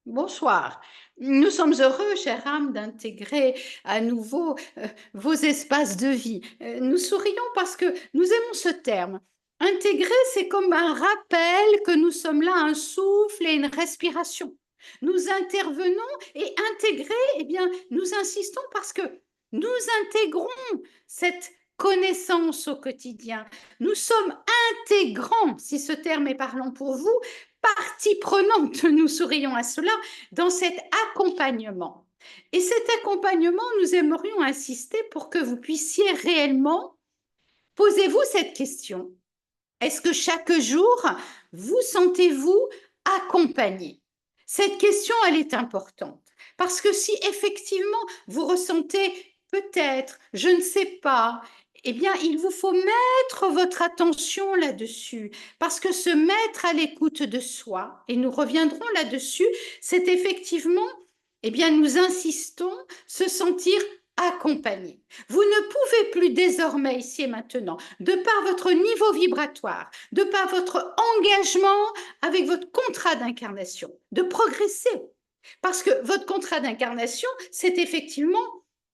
Bonsoir. Nous sommes heureux, chère âme, d'intégrer à nouveau vos espaces de vie. Nous sourions parce que nous aimons ce terme. Intégrer, c'est comme un rappel que nous sommes là, un souffle et une respiration. Nous intervenons et intégrer, eh bien, nous insistons parce que nous intégrons cette connaissance au quotidien. Nous sommes intégrants, si ce terme est parlant pour vous, partie prenante, nous sourions à cela, dans cet accompagnement. Et cet accompagnement, nous aimerions insister pour que vous puissiez réellement, posez-vous cette question. Est-ce que chaque jour, vous sentez-vous accompagné? Cette question, elle est importante. Parce que si effectivement, vous ressentez peut-être, je ne sais pas, eh bien, il vous faut mettre votre attention là-dessus. Parce que se mettre à l'écoute de soi, et nous reviendrons là-dessus, c'est effectivement, eh bien, nous insistons, se sentir accompagné. Vous ne pouvez plus désormais, ici et maintenant, de par votre niveau vibratoire, de par votre engagement avec votre contrat d'incarnation, de progresser. Parce que votre contrat d'incarnation, c'est effectivement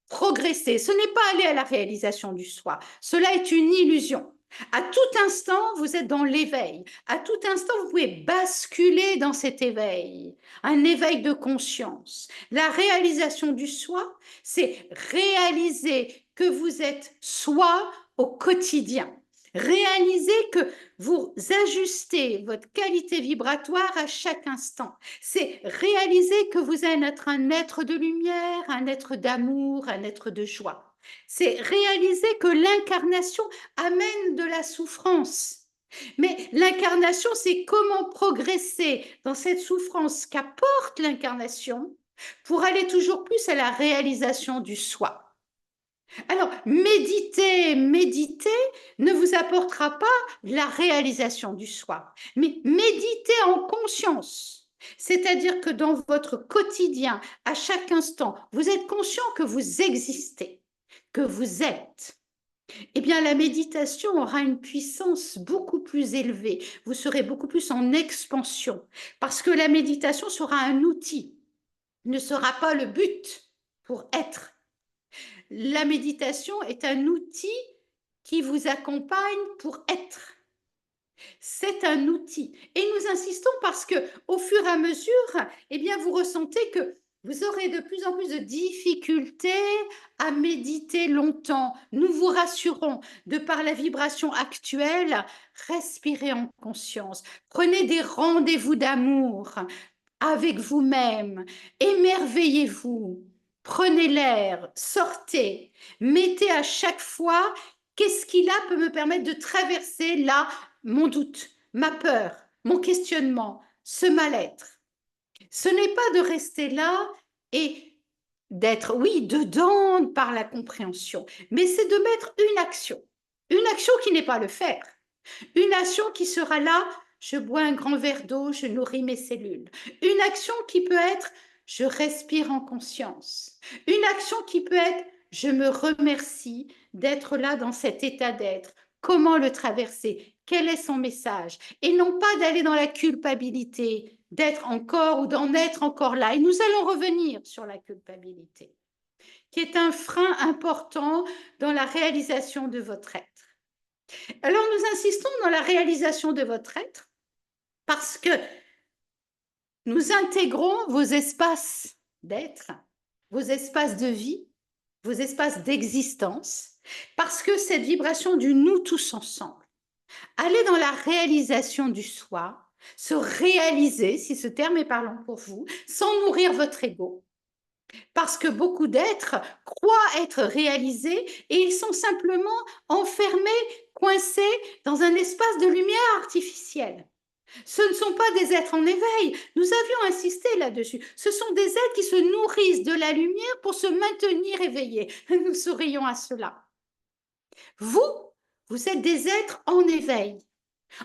progresser. Ce n'est pas aller à la réalisation du soi. Cela est une illusion. À tout instant, vous êtes dans l'éveil. À tout instant, vous pouvez basculer dans cet éveil, un éveil de conscience. La réalisation du soi, c'est réaliser que vous êtes soi au quotidien. Réaliser que vous ajustez votre qualité vibratoire à chaque instant. C'est réaliser que vous êtes un être de lumière, un être d'amour, un être de joie. C'est réaliser que l'incarnation amène de la souffrance. Mais l'incarnation, c'est comment progresser dans cette souffrance qu'apporte l'incarnation pour aller toujours plus à la réalisation du soi. Alors, méditer ne vous apportera pas la réalisation du soi, mais méditer en conscience. C'est-à-dire que dans votre quotidien, à chaque instant, vous êtes conscient que vous existez, que vous êtes. Eh bien, la méditation aura une puissance beaucoup plus élevée. Vous serez beaucoup plus en expansion, parce que la méditation sera un outil, ne sera pas le but pour être. La méditation est un outil qui vous accompagne pour être. C'est un outil. Et nous insistons parce que, au fur et à mesure, eh bien, vous ressentez que vous aurez de plus en plus de difficultés à méditer longtemps. Nous vous rassurons, de par la vibration actuelle, respirez en conscience. Prenez des rendez-vous d'amour avec vous-même. Émerveillez-vous. Prenez l'air, sortez, mettez à chaque fois qu'est-ce qui là peut me permettre de traverser là mon doute, ma peur, mon questionnement, ce mal-être. Ce n'est pas de rester là et d'être, oui, dedans par la compréhension, mais c'est de mettre une action qui n'est pas le faire, une action qui sera là, je bois un grand verre d'eau, je nourris mes cellules. Une action qui peut être, je respire en conscience. Une action qui peut être, je me remercie d'être là dans cet état d'être. Comment le traverser? Quel est son message? Et non pas d'aller dans la culpabilité, d'être encore ou d'en être encore là. Et nous allons revenir sur la culpabilité, qui est un frein important dans la réalisation de votre être. Alors nous insistons dans la réalisation de votre être parce que nous intégrons vos espaces d'être, vos espaces de vie, vos espaces d'existence, parce que cette vibration du nous tous ensemble, aller dans la réalisation du soi, se réaliser, si ce terme est parlant pour vous, sans nourrir votre ego, parce que beaucoup d'êtres croient être réalisés et ils sont simplement enfermés, coincés dans un espace de lumière artificielle. Ce ne sont pas des êtres en éveil. Nous avions insisté là-dessus. Ce sont des êtres qui se nourrissent de la lumière pour se maintenir éveillés. Nous sourions à cela. Vous, vous êtes des êtres en éveil,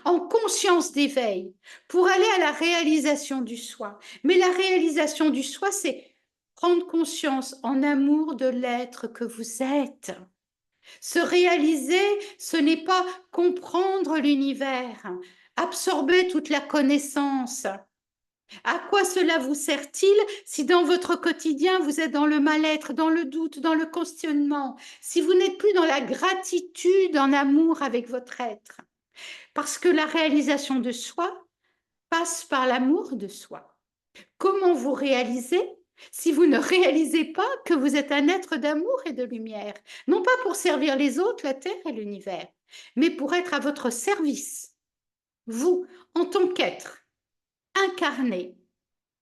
en conscience d'éveil, pour aller à la réalisation du soi. Mais la réalisation du soi, c'est prendre conscience en amour de l'être que vous êtes. Se réaliser, ce n'est pas comprendre l'univers, absorber toute la connaissance, À quoi cela vous sert-il si dans votre quotidien vous êtes dans le mal-être, dans le doute, dans le questionnement, si vous n'êtes plus dans la gratitude en amour avec votre être? Parce que la réalisation de soi passe par l'amour de soi. Comment vous réalisez si vous ne réalisez pas que vous êtes un être d'amour et de lumière, non pas pour servir les autres, la terre et l'univers, mais pour être à votre service, vous, en tant qu'être incarné,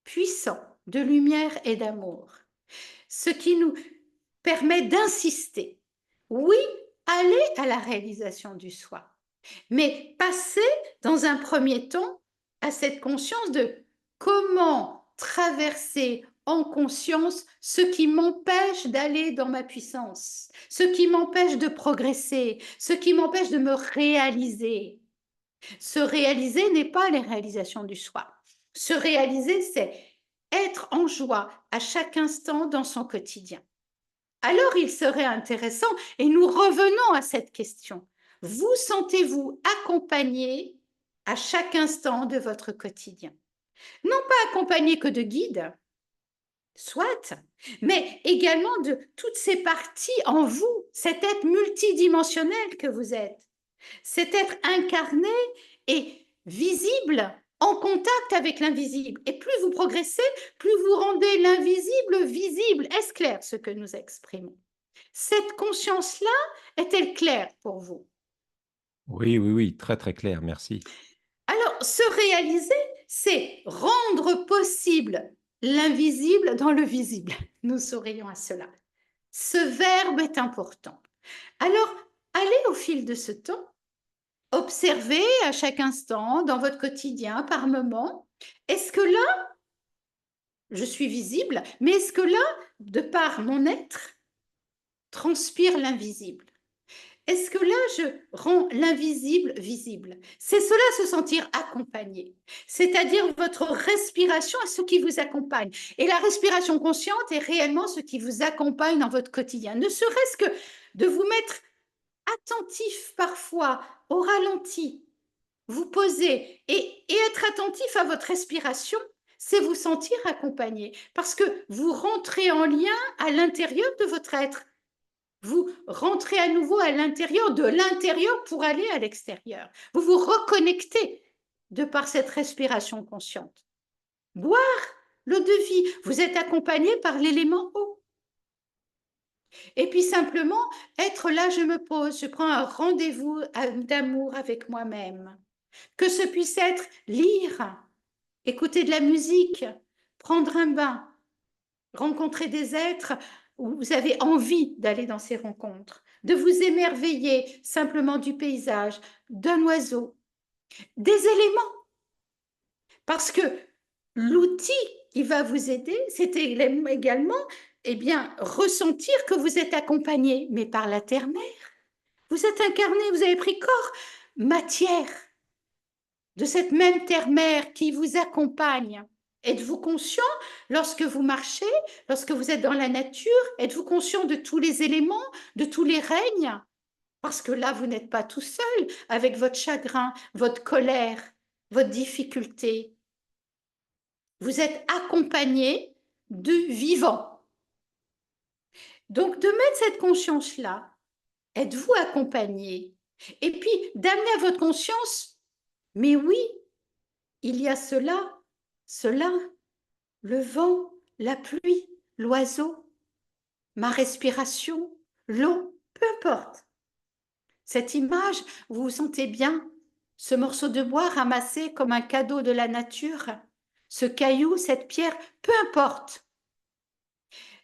puissant de lumière et d'amour, ce qui nous permet d'insister. Oui, aller à la réalisation du soi, mais passer dans un premier temps à cette conscience de comment traverser en conscience ce qui m'empêche d'aller dans ma puissance, ce qui m'empêche de progresser, ce qui m'empêche de me réaliser. Se réaliser n'est pas les réalisations du soi. Se réaliser, c'est être en joie à chaque instant dans son quotidien. Alors il serait intéressant, et nous revenons à cette question, vous sentez-vous accompagné à chaque instant de votre quotidien? Non pas accompagné que de guides, soit, mais également de toutes ces parties en vous, cet être multidimensionnel que vous êtes, cet être incarné et visible, en contact avec l'invisible. Et plus vous progressez, plus vous rendez l'invisible visible. Est-ce clair ce que nous exprimons? Cette conscience-là est-elle claire pour vous? Oui, oui, oui, très, très clair, merci. Alors, se réaliser, c'est rendre possible l'invisible dans le visible. Nous sourions à cela. Ce verbe est important. Alors, allez au fil de ce temps, observez à chaque instant, dans votre quotidien, par moment, est-ce que là, je suis visible, mais est-ce que là, de par mon être, transpire l'invisible? Est-ce que là, je rends l'invisible visible? C'est cela, se sentir accompagné, c'est-à-dire votre respiration est ce qui vous accompagne. Et la respiration consciente est réellement ce qui vous accompagne dans votre quotidien. Ne serait-ce que de vous mettre attentif parfois au ralenti, vous poser et être attentif à votre respiration, c'est vous sentir accompagné parce que vous rentrez en lien à l'intérieur de votre être. Vous rentrez à nouveau à l'intérieur de l'intérieur pour aller à l'extérieur. Vous vous reconnectez de par cette respiration consciente. Boire l'eau de vie, vous êtes accompagné par l'élément eau. Et puis simplement, être là, je me pose, je prends un rendez-vous d'amour avec moi-même. Que ce puisse être lire, écouter de la musique, prendre un bain, rencontrer des êtres où vous avez envie d'aller dans ces rencontres, de vous émerveiller simplement du paysage, d'un oiseau, des éléments. Parce que l'outil qui va vous aider, c'est également eh bien, ressentir que vous êtes accompagné, mais par la terre-mère. Vous êtes incarné, vous avez pris corps, matière de cette même terre-mère qui vous accompagne. Êtes-vous conscient lorsque vous marchez, lorsque vous êtes dans la nature? Êtes-vous conscient de tous les éléments, de tous les règnes? Parce que là, vous n'êtes pas tout seul avec votre chagrin, votre colère, votre difficulté. Vous êtes accompagné du vivant. Donc, de mettre cette conscience-là, êtes-vous accompagné? Et puis, d'amener à votre conscience, mais oui, il y a cela, cela, le vent, la pluie, l'oiseau, ma respiration, l'eau, peu importe. Cette image, vous vous sentez bien? Ce morceau de bois ramassé comme un cadeau de la nature, ce caillou, cette pierre, peu importe.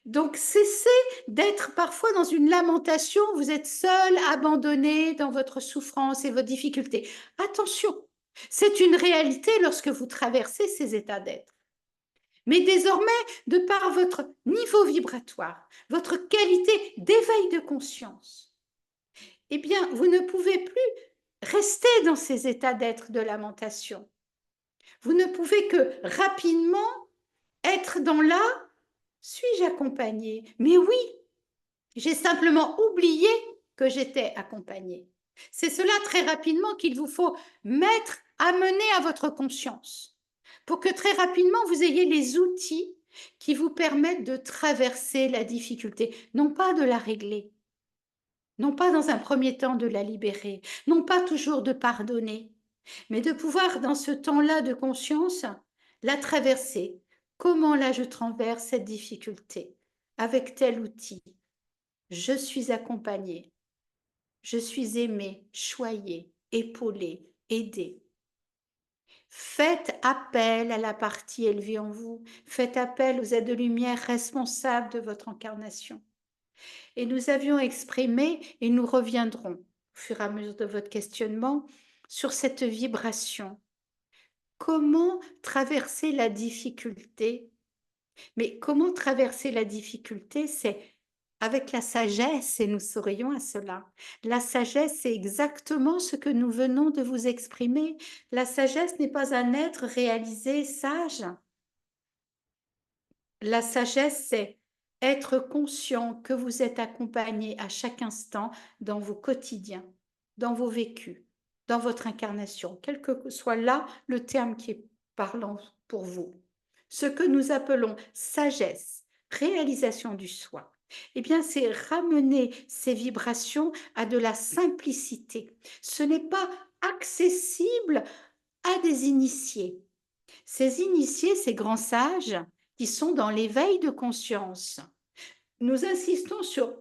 Donc cessez d'être parfois dans une lamentation, vous êtes seul, abandonné dans votre souffrance et vos difficultés. Attention, c'est une réalité lorsque vous traversez ces états d'être. Mais désormais, de par votre niveau vibratoire, votre qualité d'éveil de conscience, eh bien, vous ne pouvez plus rester dans ces états d'être de lamentation. Vous ne pouvez que rapidement être dans la suis-je accompagnée? Mais oui, j'ai simplement oublié que j'étais accompagnée. C'est cela très rapidement qu'il vous faut mettre, amener à votre conscience pour que très rapidement vous ayez les outils qui vous permettent de traverser la difficulté, non pas de la régler, non pas dans un premier temps de la libérer, non pas toujours de pardonner, mais de pouvoir, dans ce temps-là de conscience, la traverser. Comment là je traverse cette difficulté? Avec tel outil. Je suis accompagnée, je suis aimée, choyée, épaulée, aidée. Faites appel à la partie élevée en vous. Faites appel aux aides de lumière responsables de votre incarnation. Et nous avions exprimé, et nous reviendrons au fur et à mesure de votre questionnement, sur cette vibration. Comment traverser la difficulté? Mais comment traverser la difficulté? C'est avec la sagesse, et nous sourions à cela. La sagesse, c'est exactement ce que nous venons de vous exprimer. La sagesse n'est pas un être réalisé sage. La sagesse, c'est être conscient que vous êtes accompagné à chaque instant dans vos quotidiens, dans vos vécus, dans votre incarnation, quel que soit là le terme qui est parlant pour vous. Ce que nous appelons sagesse, réalisation du soi, eh bien, c'est ramener ces vibrations à de la simplicité. Ce n'est pas accessible à des initiés. Ces initiés, ces grands sages, qui sont dans l'éveil de conscience. Nous insistons sur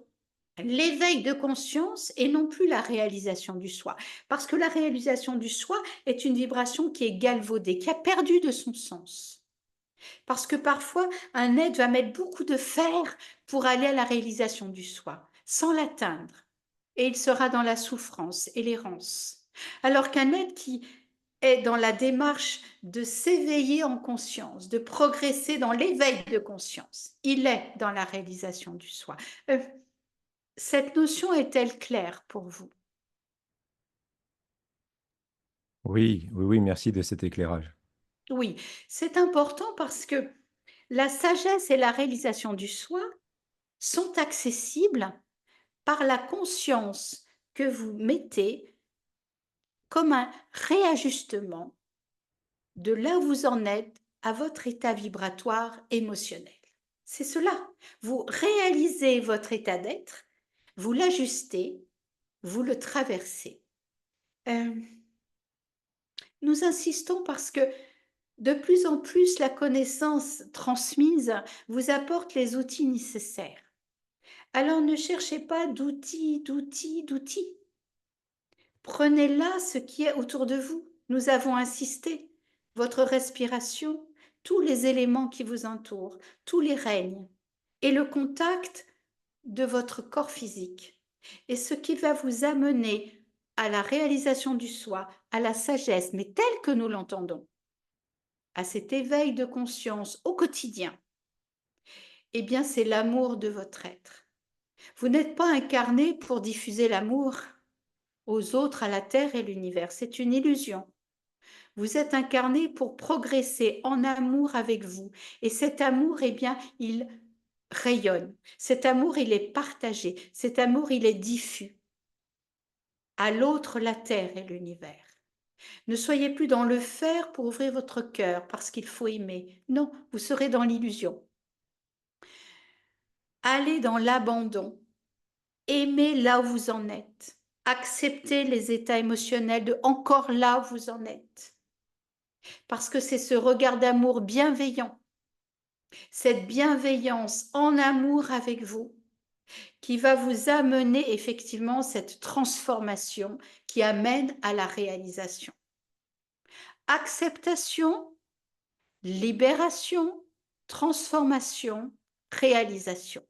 l'éveil de conscience et non plus la réalisation du soi. Parce que la réalisation du soi est une vibration qui est galvaudée, qui a perdu de son sens. Parce que parfois, un être va mettre beaucoup de fer pour aller à la réalisation du soi, sans l'atteindre. Et il sera dans la souffrance et l'errance. Alors qu'un être qui est dans la démarche de s'éveiller en conscience, de progresser dans l'éveil de conscience, il est dans la réalisation du soi. Cette notion est-elle claire pour vous? Oui, oui, oui, merci de cet éclairage. Oui, c'est important parce que la sagesse et la réalisation du soi sont accessibles par la conscience que vous mettez comme un réajustement de là où vous en êtes à votre état vibratoire émotionnel. C'est cela. Vous réalisez votre état d'être, vous l'ajustez, vous le traversez. Euh, nous insistons parce que de plus en plus la connaissance transmise vous apporte les outils nécessaires. Alors ne cherchez pas d'outils, d'outils, d'outils. Prenez là ce qui est autour de vous. Nous avons insisté. Votre respiration, tous les éléments qui vous entourent, tous les règnes, et le contact de votre corps physique. Et ce qui va vous amener à la réalisation du soi, à la sagesse, mais telle que nous l'entendons, à cet éveil de conscience au quotidien, eh bien c'est l'amour de votre être. Vous n'êtes pas incarné pour diffuser l'amour aux autres, à la terre et l'univers. C'est une illusion. Vous êtes incarné pour progresser en amour avec vous. Et cet amour, eh bien, il rayonne. Cet amour, il est partagé. Cet amour, il est diffus. À l'autre, la terre et l'univers. Ne soyez plus dans le faire pour ouvrir votre cœur parce qu'il faut aimer. Non, vous serez dans l'illusion. Allez dans l'abandon. Aimez là où vous en êtes. Acceptez les états émotionnels de encore là où vous en êtes. Parce que c'est ce regard d'amour bienveillant, cette bienveillance en amour avec vous, qui va vous amener effectivement cette transformation qui amène à la réalisation. Acceptation, libération, transformation, réalisation.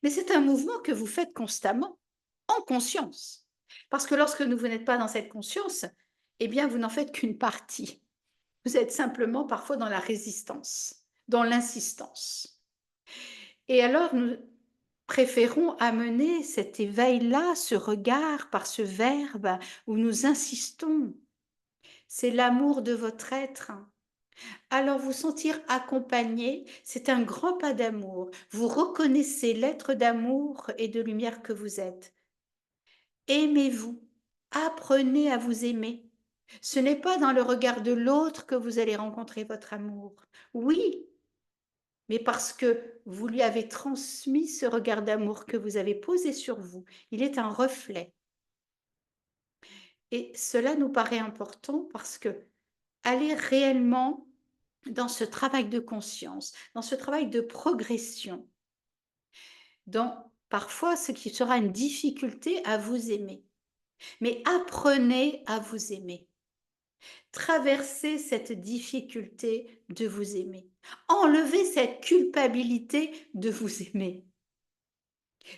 Mais c'est un mouvement que vous faites constamment, en conscience. Parce que lorsque vous n'êtes pas dans cette conscience, eh bien, vous n'en faites qu'une partie. Vous êtes simplement parfois dans la résistance, dans l'insistance. Et alors, nous préférons amener cet éveil-là, ce regard par ce verbe où nous insistons. C'est l'amour de votre être. Alors vous sentir accompagné, c'est un grand pas d'amour. Vous reconnaissez l'être d'amour et de lumière que vous êtes. Aimez-vous, apprenez à vous aimer. Ce n'est pas dans le regard de l'autre que vous allez rencontrer votre amour. Oui, mais parce que vous lui avez transmis ce regard d'amour que vous avez posé sur vous. Il est un reflet. Et cela nous paraît important parce que aller réellement dans ce travail de conscience, dans ce travail de progression, dans parfois ce qui sera une difficulté à vous aimer. Mais apprenez à vous aimer. Traversez cette difficulté de vous aimer. Enlevez cette culpabilité de vous aimer.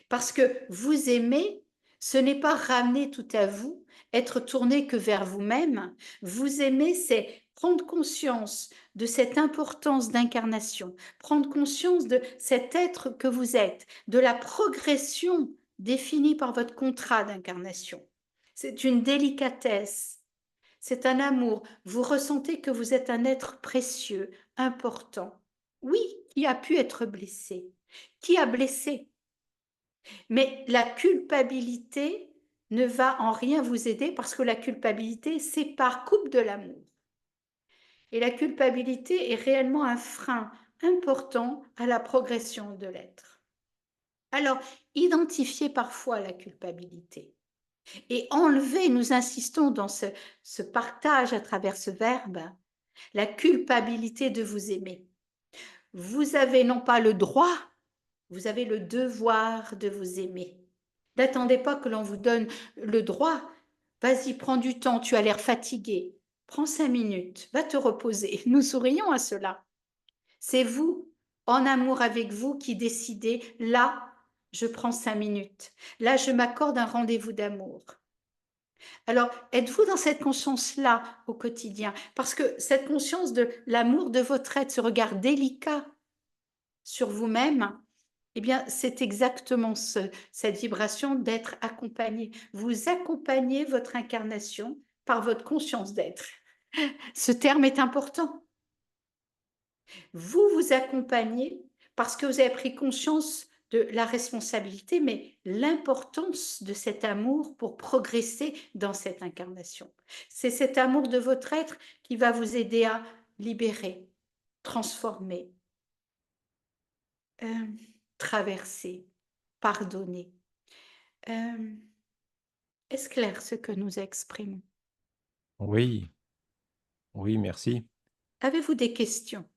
Parce que vous aimer, ce n'est pas ramener tout à vous, être tourné que vers vous-même. Vous aimer, c'est prendre conscience de cette importance d'incarnation, prendre conscience de cet être que vous êtes, de la progression définie par votre contrat d'incarnation. C'est une délicatesse, c'est un amour. Vous ressentez que vous êtes un être précieux, important. Oui, qui a pu être blessé. Qui a blessé? Mais la culpabilité ne va en rien vous aider parce que la culpabilité sépare, coupe de l'amour. Et la culpabilité est réellement un frein important à la progression de l'être. Alors, identifiez parfois la culpabilité et enlevez, nous insistons dans ce partage à travers ce verbe, la culpabilité de vous aimer. Vous avez non pas le droit, vous avez le devoir de vous aimer. N'attendez pas que l'on vous donne le droit. Vas-y, prends du temps, tu as l'air fatigué. Prends 5 minutes, va te reposer. Nous sourions à cela. C'est vous, en amour avec vous, qui décidez, là, je prends 5 minutes. Là, je m'accorde un rendez-vous d'amour. Alors, êtes-vous dans cette conscience-là au quotidien? Parce que cette conscience de l'amour de votre être, ce regard délicat sur vous-même, eh bien, c'est exactement cette vibration d'être accompagné. Vous accompagnez votre incarnation par votre conscience d'être. Ce terme est important. Vous vous accompagnez parce que vous avez pris conscience de la responsabilité, mais l'importance de cet amour pour progresser dans cette incarnation. C'est cet amour de votre être qui va vous aider à libérer, transformer, euh, traverser, pardonner. Est-ce clair ce que nous exprimons? Oui, oui, merci. Avez-vous des questions?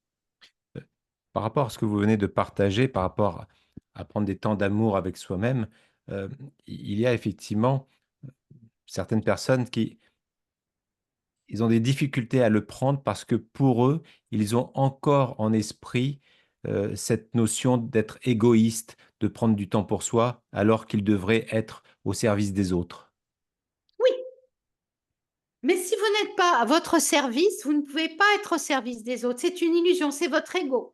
Heu, Par rapport à ce que vous venez de partager, par rapport à prendre des temps d'amour avec soi-même, il y a effectivement certaines personnes qui ils ont des difficultés à le prendre parce que pour eux, ils ont encore en esprit, cette notion d'être égoïste, de prendre du temps pour soi, alors qu'ils devraient être au service des autres. Oui, mais si vous n'êtes pas à votre service, vous ne pouvez pas être au service des autres. C'est une illusion, c'est votre ego.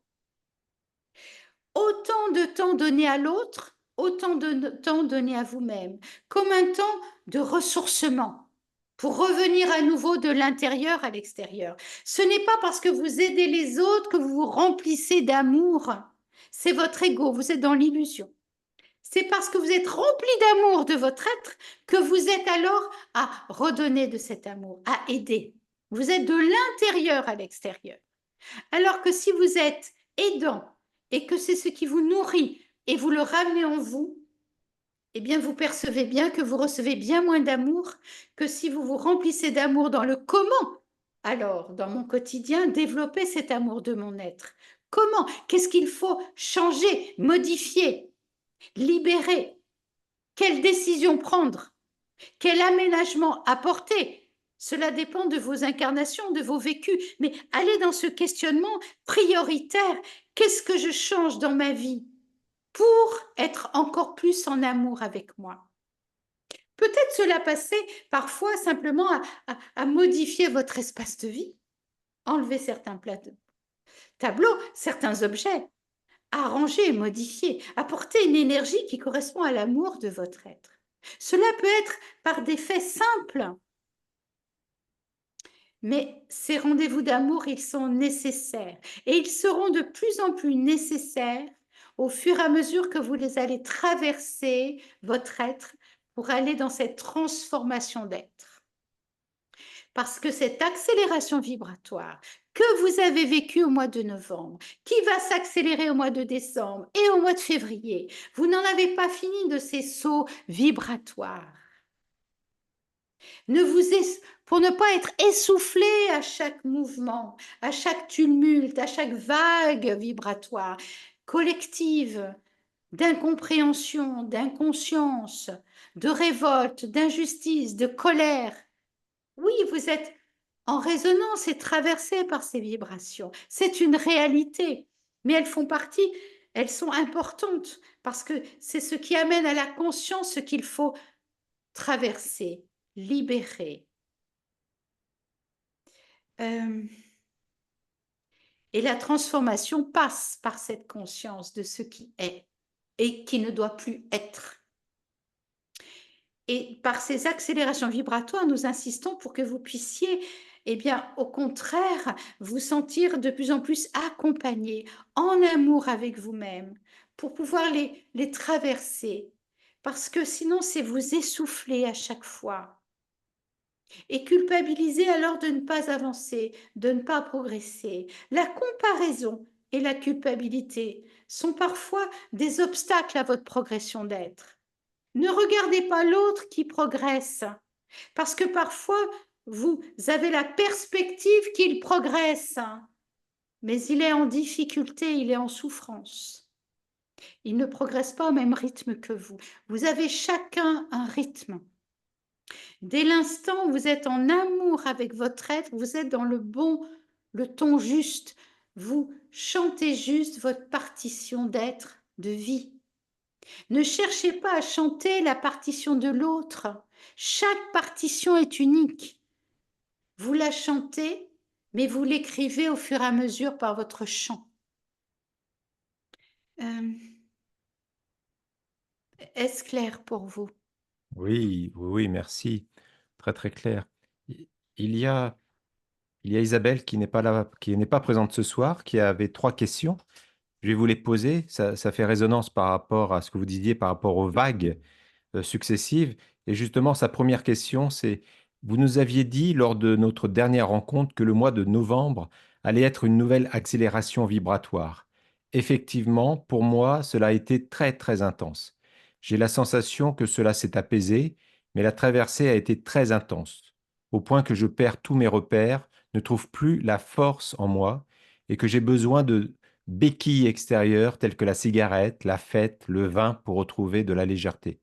Autant de temps donné à l'autre, autant de temps donné à vous-même, comme un temps de ressourcement pour revenir à nouveau de l'intérieur à l'extérieur. Ce n'est pas parce que vous aidez les autres que vous vous remplissez d'amour. C'est votre ego, vous êtes dans l'illusion. C'est parce que vous êtes rempli d'amour de votre être que vous êtes alors à redonner de cet amour, à aider. Vous êtes de l'intérieur à l'extérieur. Alors que si vous êtes aidant et que c'est ce qui vous nourrit et vous le ramenez en vous, eh bien vous percevez bien que vous recevez bien moins d'amour que si vous vous remplissez d'amour dans le comment. Alors, dans mon quotidien, développer cet amour de mon être. Comment? Qu'est-ce qu'il faut changer, modifier, libérer? Quelle décision prendre? Quel aménagement apporter? Cela dépend de vos incarnations, de vos vécus. Mais allez dans ce questionnement prioritaire. Qu'est-ce que je change dans ma vie pour être encore plus en amour avec moi? Peut-être cela passer parfois simplement à modifier votre espace de vie, enlever certains tableaux, certains objets, arranger, modifier, apporter une énergie qui correspond à l'amour de votre être. Cela peut être par des faits simples, mais ces rendez-vous d'amour, ils sont nécessaires et ils seront de plus en plus nécessaires au fur et à mesure que vous les allez traverser votre être pour aller dans cette transformation d'être. Parce que cette accélération vibratoire que vous avez vécue au mois de novembre, qui va s'accélérer au mois de décembre et au mois de février, vous n'en avez pas fini de ces sauts vibratoires. Pour ne pas être essoufflé à chaque mouvement, à chaque tumulte, à chaque vague vibratoire collective, d'incompréhension, d'inconscience, de révolte, d'injustice, de colère. Oui, vous êtes en résonance et traversé par ces vibrations. C'est une réalité, mais elles font partie, elles sont importantes parce que c'est ce qui amène à la conscience ce qu'il faut traverser, libérer. Et la transformation passe par cette conscience de ce qui est et qui ne doit plus être. Et par ces accélérations vibratoires, nous insistons pour que vous puissiez, eh bien, au contraire, vous sentir de plus en plus accompagné, en amour avec vous-même, pour pouvoir les traverser. Parce que sinon, c'est vous essouffler à chaque fois. Et culpabiliser alors de ne pas avancer, de ne pas progresser. La comparaison et la culpabilité sont parfois des obstacles à votre progression d'être. Ne regardez pas l'autre qui progresse, parce que parfois, vous avez la perspective qu'il progresse, mais il est en difficulté, il est en souffrance. Il ne progresse pas au même rythme que vous. Vous avez chacun un rythme. Dès l'instant où vous êtes en amour avec votre être, vous êtes dans le ton juste. Vous chantez juste votre partition d'être, de vie. Ne cherchez pas à chanter la partition de l'autre. Chaque partition est unique. Vous la chantez, mais vous l'écrivez au fur et à mesure par votre chant. Est-ce clair pour vous? Oui, oui, oui, merci. Très, très clair. I il y a Isabelle qui n'est pas là, qui n'est pas présente ce soir, qui avait 3 questions. Je vais vous les poser. Ça fait résonance par rapport à ce que vous disiez par rapport aux vagues successives. Et justement, sa première question, c'est: vous nous aviez dit lors de notre dernière rencontre que le mois de novembre allait être une nouvelle accélération vibratoire. Effectivement, pour moi, cela a été très, très intense. J'ai la sensation que cela s'est apaisé, mais la traversée a été très intense, au point que je perds tous mes repères, ne trouve plus la force en moi et que j'ai besoin de béquilles extérieures telles que la cigarette, la fête, le vin pour retrouver de la légèreté.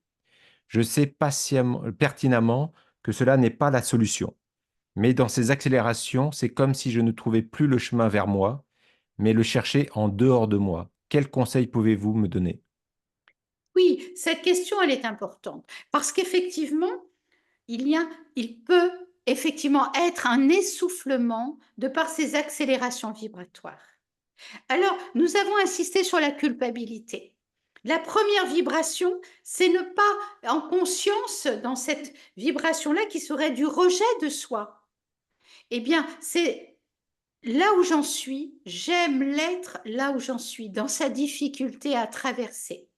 Je sais pertinemment que cela n'est pas la solution, mais dans ces accélérations, c'est comme si je ne trouvais plus le chemin vers moi, mais le cherchais en dehors de moi. Quels conseils pouvez-vous me donner? Oui, cette question, elle est importante parce qu'effectivement, il peut effectivement être un essoufflement de par ces accélérations vibratoires. Alors, nous avons insisté sur la culpabilité. La première vibration, c'est ne pas en conscience dans cette vibration-là qui serait du rejet de soi. Eh bien, c'est là où j'en suis, j'aime l'être là où j'en suis, dans sa difficulté à traverser.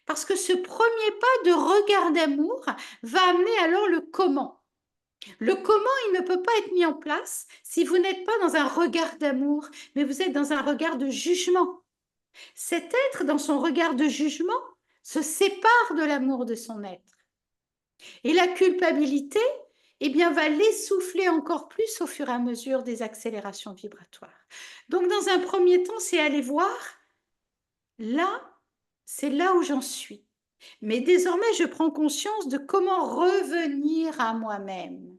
Parce que ce premier pas de regard d'amour va amener alors le comment. Le comment, il ne peut pas être mis en place si vous n'êtes pas dans un regard d'amour, mais vous êtes dans un regard de jugement. Cet être, dans son regard de jugement, se sépare de l'amour de son être. Et la culpabilité, eh bien, va l'essouffler encore plus au fur et à mesure des accélérations vibratoires. Donc, dans un premier temps, c'est aller voir, là, c'est là où j'en suis. Mais désormais, je prends conscience de comment revenir à moi-même.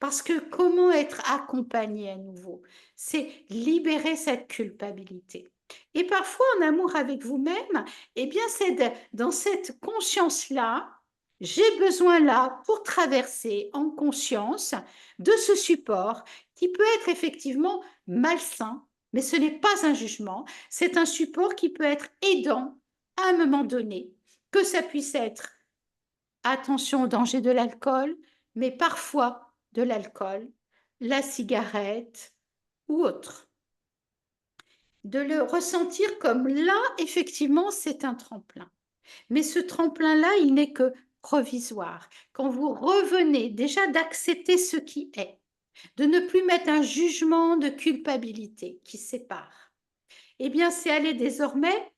Parce que comment être accompagné à nouveau? C'est libérer cette culpabilité. Et parfois, en amour avec vous-même, eh bien, c'est dans cette conscience-là, j'ai besoin là, pour traverser en conscience, de ce support qui peut être effectivement malsain, mais ce n'est pas un jugement, c'est un support qui peut être aidant à un moment donné, que ça puisse être attention au danger de l'alcool, mais parfois de l'alcool, la cigarette ou autre. De le ressentir comme là, effectivement, c'est un tremplin. Mais ce tremplin-là, il n'est que provisoire. Quand vous revenez déjà d'accepter ce qui est, de ne plus mettre un jugement de culpabilité qui sépare. Eh bien, c'est aller désormais,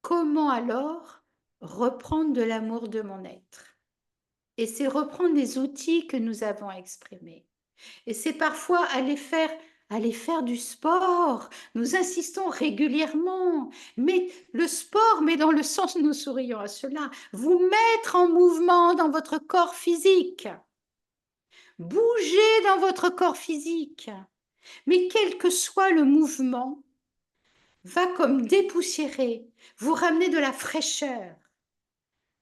comment alors reprendre de l'amour de mon être? Et c'est reprendre les outils que nous avons exprimés. Et c'est parfois aller faire du sport. Nous insistons régulièrement. Mais le sport, mais dans le sens, nous sourions à cela, vous mettre en mouvement dans votre corps physique. Bougez dans votre corps physique. Mais quel que soit le mouvement, va comme dépoussiérer, vous ramener de la fraîcheur,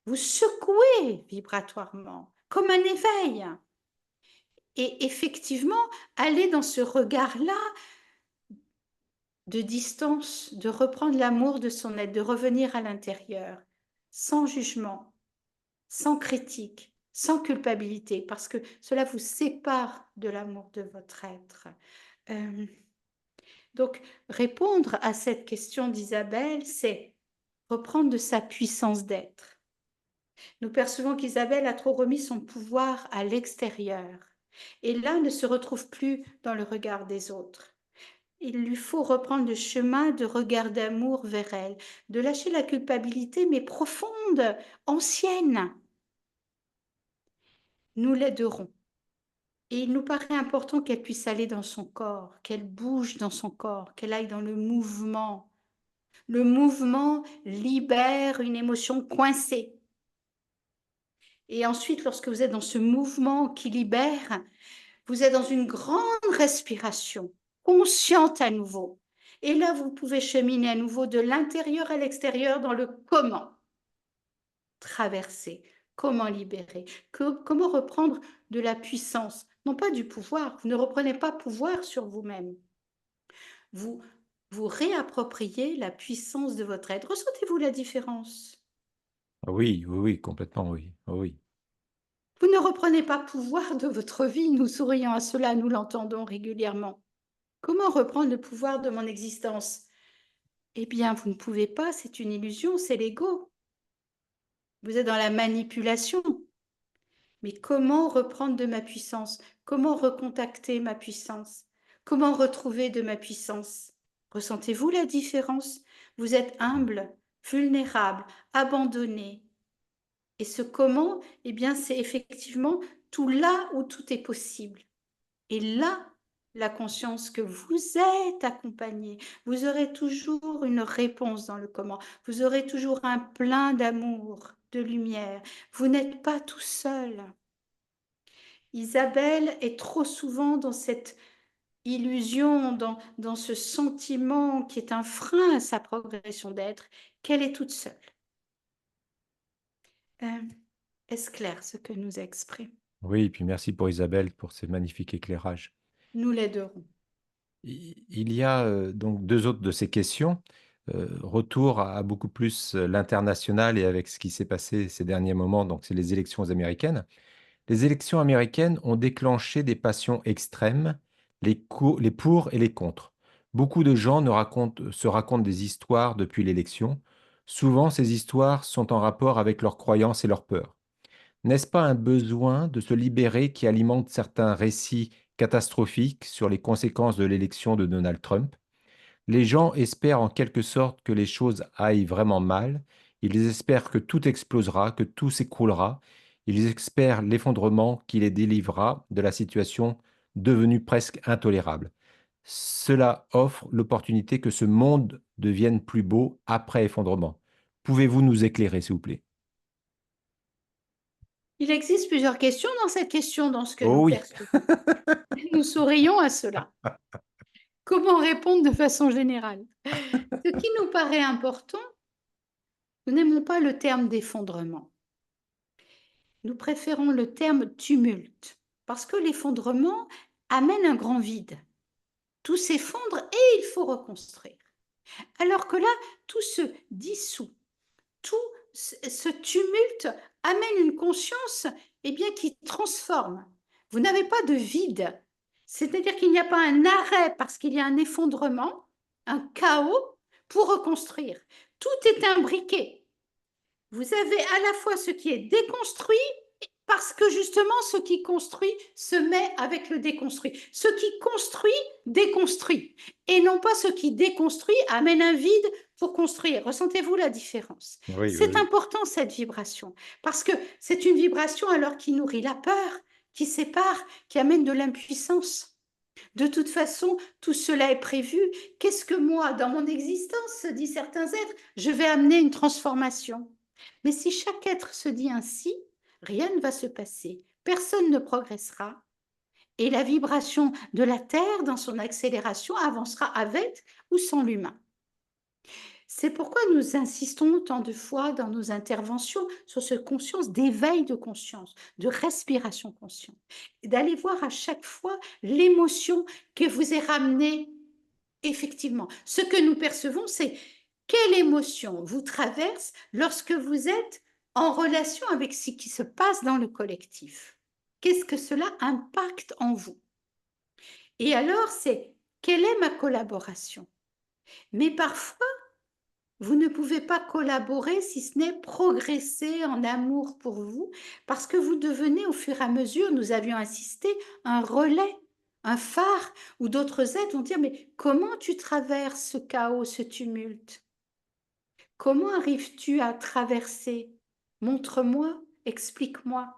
vous secouer vibratoirement, comme un éveil. Et effectivement, aller dans ce regard-là de distance, de reprendre l'amour de son être, de revenir à l'intérieur, sans jugement, sans critique, sans culpabilité, parce que cela vous sépare de l'amour de votre être. Donc, répondre à cette question d'Isabelle, c'est reprendre de sa puissance d'être. Nous percevons qu'Isabelle a trop remis son pouvoir à l'extérieur et là ne se retrouve plus dans le regard des autres. Il lui faut reprendre le chemin de regard d'amour vers elle, de lâcher la culpabilité, mais profonde, ancienne. Nous l'aiderons. Et il nous paraît important qu'elle puisse aller dans son corps, qu'elle bouge dans son corps, qu'elle aille dans le mouvement. Le mouvement libère une émotion coincée. Et ensuite, lorsque vous êtes dans ce mouvement qui libère, vous êtes dans une grande respiration, consciente à nouveau. Et là, vous pouvez cheminer à nouveau de l'intérieur à l'extérieur dans le comment traverser, comment libérer, comment reprendre de la puissance, non pas du pouvoir. Vous ne reprenez pas pouvoir sur vous-même. Vous vous réappropriez la puissance de votre être. Ressentez-vous la différence? Oui, oui, oui, complètement, oui. Oui. Vous ne reprenez pas pouvoir de votre vie. Nous sourions à cela, nous l'entendons régulièrement. Comment reprendre le pouvoir de mon existence? Eh bien, vous ne pouvez pas, c'est une illusion, c'est l'ego. Vous êtes dans la manipulation. Mais comment reprendre de ma puissance? Comment recontacter ma puissance? Comment retrouver de ma puissance? Ressentez-vous la différence? Vous êtes humble, vulnérable, abandonné. Et ce comment, eh bien, c'est effectivement tout là où tout est possible. Et là, la conscience que vous êtes accompagné, vous aurez toujours une réponse dans le comment, vous aurez toujours un plein d'amour, de lumière, vous n'êtes pas tout seul. Isabelle est trop souvent dans cette illusion, dans ce sentiment qui est un frein à sa progression d'être, qu'elle est toute seule. Est-ce clair ce que nous exprime? Oui, et puis merci pour Isabelle pour ces magnifiques éclairages. Nous l'aiderons. Il y a donc deux autres de ces questions. Retour à beaucoup plus l'international et avec ce qui s'est passé ces derniers moments, donc c'est les élections américaines. Les élections américaines ont déclenché des passions extrêmes, les pour et les contre. Beaucoup de gens se racontent des histoires depuis l'élection. Souvent, ces histoires sont en rapport avec leurs croyances et leurs peurs. N'est-ce pas un besoin de se libérer qui alimente certains récits catastrophiques sur les conséquences de l'élection de Donald Trump? Les gens espèrent en quelque sorte que les choses aillent vraiment mal. Ils espèrent que tout explosera, que tout s'écroulera. Ils espèrent l'effondrement qui les délivrera de la situation devenue presque intolérable. Cela offre l'opportunité que ce monde devienne plus beau après effondrement. Pouvez-vous nous éclairer, s'il vous plaît? Il existe plusieurs questions dans cette question, dans ce que nous Oh oui. percevons. Nous sourions à cela. Comment répondre de façon générale? Ce qui nous paraît important, nous n'aimons pas le terme d'effondrement. Nous préférons le terme tumulte, parce que l'effondrement amène un grand vide. Tout s'effondre et il faut reconstruire. Alors que là, tout se dissout. Tout ce tumulte amène une conscience bien, qui transforme. Vous n'avez pas de vide. C'est-à-dire qu'il n'y a pas un arrêt parce qu'il y a un effondrement, un chaos pour reconstruire. Tout est imbriqué. Vous avez à la fois ce qui est déconstruit Parce que justement, ce qui construit se met avec le déconstruit. Ce qui construit, déconstruit. Et non pas ce qui déconstruit amène un vide pour construire. Ressentez-vous la différence? Oui, oui, C'est oui. important, cette vibration. Parce que c'est une vibration alors qui nourrit la peur, qui sépare, qui amène de l'impuissance. De toute façon, tout cela est prévu. Qu'est-ce que moi, dans mon existence, se dit certains êtres, je vais amener une transformation. Mais si chaque être se dit ainsi, rien ne va se passer, personne ne progressera, et la vibration de la Terre, dans son accélération, avancera avec ou sans l'humain. C'est pourquoi nous insistons autant de fois dans nos interventions sur cette conscience d'éveil de conscience, de respiration consciente, et d'aller voir à chaque fois l'émotion que vous est ramenée effectivement. Ce que nous percevons, c'est quelle émotion vous traverse lorsque vous êtes en relation avec ce qui se passe dans le collectif. Qu'est-ce que cela impacte en vous? Et alors, c'est quelle est ma collaboration? Mais parfois, vous ne pouvez pas collaborer si ce n'est progresser en amour pour vous, parce que vous devenez au fur et à mesure, nous avions insisté, un relais, un phare, où d'autres êtres vont dire, mais comment tu traverses ce chaos, ce tumulte? Comment arrives-tu à traverser? Montre-moi, explique-moi.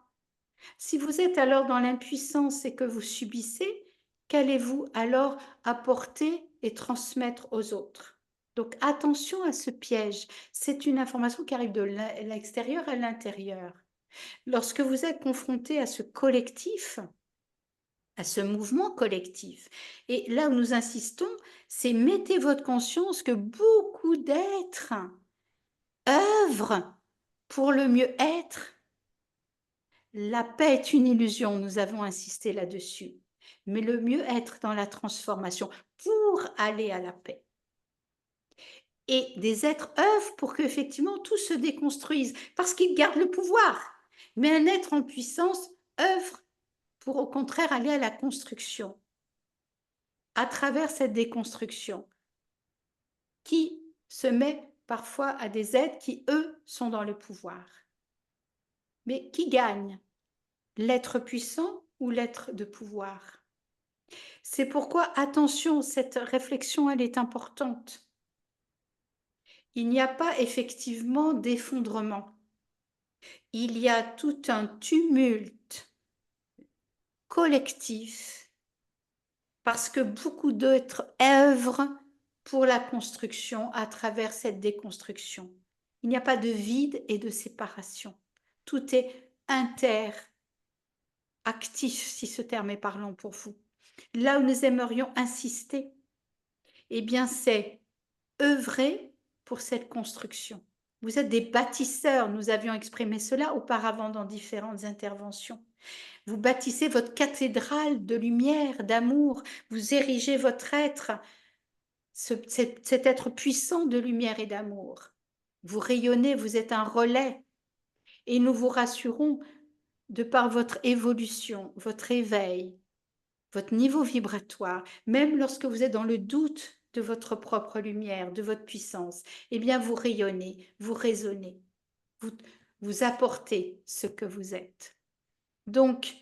Si vous êtes alors dans l'impuissance et que vous subissez, qu'allez-vous alors apporter et transmettre aux autres? Donc attention à ce piège. C'est une information qui arrive de l'extérieur à l'intérieur. Lorsque vous êtes confronté à ce collectif, à ce mouvement collectif, et là où nous insistons, c'est mettez votre conscience que beaucoup d'êtres œuvrent pour le mieux-être. La paix est une illusion, nous avons insisté là-dessus. Mais le mieux-être dans la transformation pour aller à la paix. Et des êtres œuvrent pour qu'effectivement tout se déconstruise, parce qu'ils gardent le pouvoir. Mais un être en puissance œuvre pour au contraire aller à la construction, à travers cette déconstruction, qui se met parfois à des êtres qui, eux, sont dans le pouvoir. Mais qui gagne? L'être puissant ou l'être de pouvoir? C'est pourquoi, attention, cette réflexion, elle est importante. Il n'y a pas effectivement d'effondrement. Il y a tout un tumulte collectif parce que beaucoup d'autres œuvrent pour la construction à travers cette déconstruction. Il n'y a pas de vide et de séparation. Tout est interactif, si ce terme est parlant pour vous. Là où nous aimerions insister, eh bien, c'est œuvrer pour cette construction. Vous êtes des bâtisseurs, nous avions exprimé cela auparavant dans différentes interventions. Vous bâtissez votre cathédrale de lumière, d'amour, vous érigez votre être, cet être puissant de lumière et d'amour. Vous rayonnez, vous êtes un relais. Et nous vous rassurons, de par votre évolution, votre éveil, votre niveau vibratoire, même lorsque vous êtes dans le doute de votre propre lumière, de votre puissance, eh bien vous rayonnez, vous résonnez, vous, vous apportez ce que vous êtes. Donc,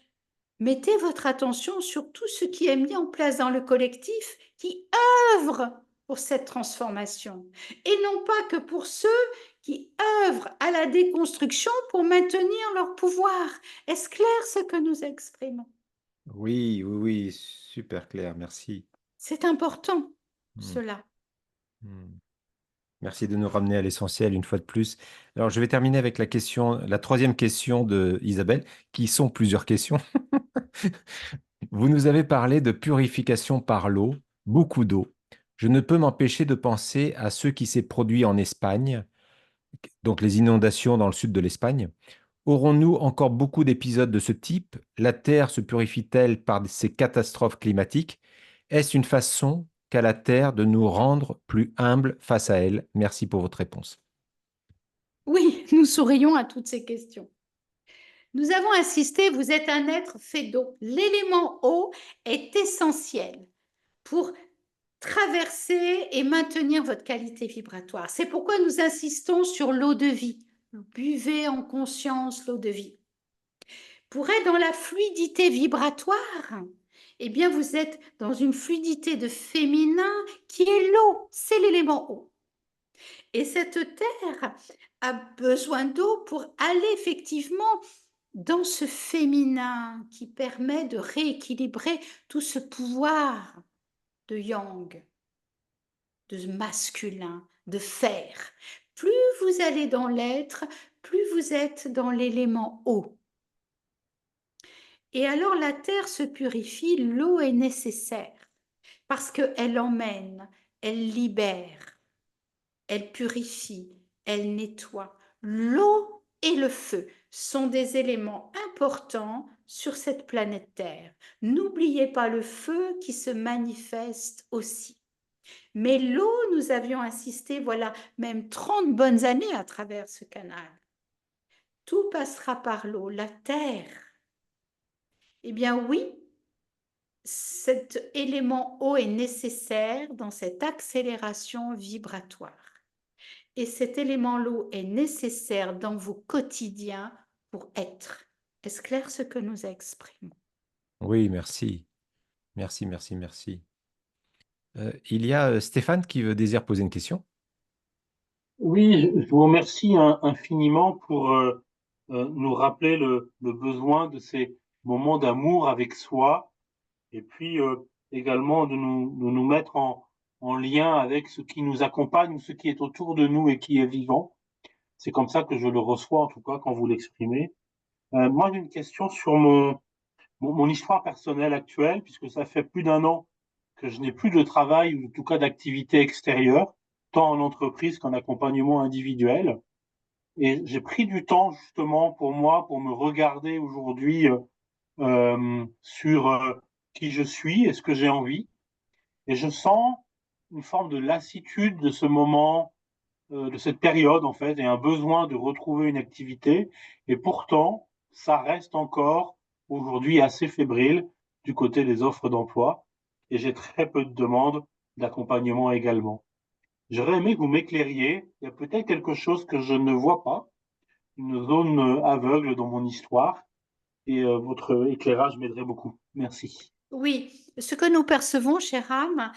mettez votre attention sur tout ce qui est mis en place dans le collectif qui œuvre pour cette transformation, et non pas que pour ceux qui œuvrent à la déconstruction pour maintenir leur pouvoir. Est-ce clair ce que nous exprimons? Oui, oui, oui, super clair, merci. C'est important, Hmm, cela. hmm. Merci de nous ramener à l'essentiel une fois de plus. Alors, je vais terminer avec la question, la troisième question de Isabelle, qui sont plusieurs questions. Vous nous avez parlé de purification par l'eau, beaucoup d'eau. Je ne peux m'empêcher de penser à ce qui s'est produit en Espagne, donc les inondations dans le sud de l'Espagne. Aurons-nous encore beaucoup d'épisodes de ce type? La Terre se purifie-t-elle par ces catastrophes climatiques? Est-ce une façon qu'a la Terre de nous rendre plus humbles face à elle? Merci pour votre réponse. Oui, nous sourions à toutes ces questions. Nous avons insisté, vous êtes un être fait d'eau. L'élément eau est essentiel pour traverser et maintenir votre qualité vibratoire. C'est pourquoi nous insistons sur l'eau de vie. Buvez en conscience l'eau de vie. Pour être dans la fluidité vibratoire, eh bien, vous êtes dans une fluidité de féminin qui est l'eau, c'est l'élément eau. Et cette terre a besoin d'eau pour aller effectivement dans ce féminin qui permet de rééquilibrer tout ce pouvoir de yang, de masculin, de fer. Plus vous allez dans l'être, plus vous êtes dans l'élément eau. Et alors la terre se purifie, l'eau est nécessaire parce qu'elle emmène, elle libère, elle purifie, elle nettoie. L'eau et le feu sont des éléments importants sur cette planète Terre. N'oubliez pas le feu qui se manifeste aussi. Mais l'eau, nous avions insisté, voilà, même 30 bonnes années à travers ce canal. Tout passera par l'eau, la terre. Eh bien oui, cet élément eau est nécessaire dans cette accélération vibratoire. Et cet élément l'eau est nécessaire dans vos quotidiens pour être. Est-ce clair ce que nous exprimons? Oui, merci. Merci, merci, merci. Il y a Stéphane qui désire poser une question. Oui, je vous remercie infiniment pour nous rappeler le besoin de ces moments d'amour avec soi et puis également de nous mettre en lien avec ce qui nous accompagne, ce qui est autour de nous et qui est vivant. C'est comme ça que je le reçois, en tout cas, quand vous l'exprimez. Moi, j'ai une question sur mon histoire personnelle actuelle, puisque ça fait plus d'un an que je n'ai plus de travail, ou en tout cas d'activité extérieure, tant en entreprise qu'en accompagnement individuel. Et j'ai pris du temps justement pour moi, pour me regarder aujourd'hui sur qui je suis et ce que j'ai envie. Et je sens une forme de lassitude de ce moment, de cette période en fait, et un besoin de retrouver une activité. Et pourtant, ça reste encore aujourd'hui assez fébrile du côté des offres d'emploi. Et j'ai très peu de demandes d'accompagnement également. J'aurais aimé que vous m'éclairiez. Il y a peut-être quelque chose que je ne vois pas, une zone aveugle dans mon histoire. Et votre éclairage m'aiderait beaucoup. Merci. Oui, ce que nous percevons, chère âme,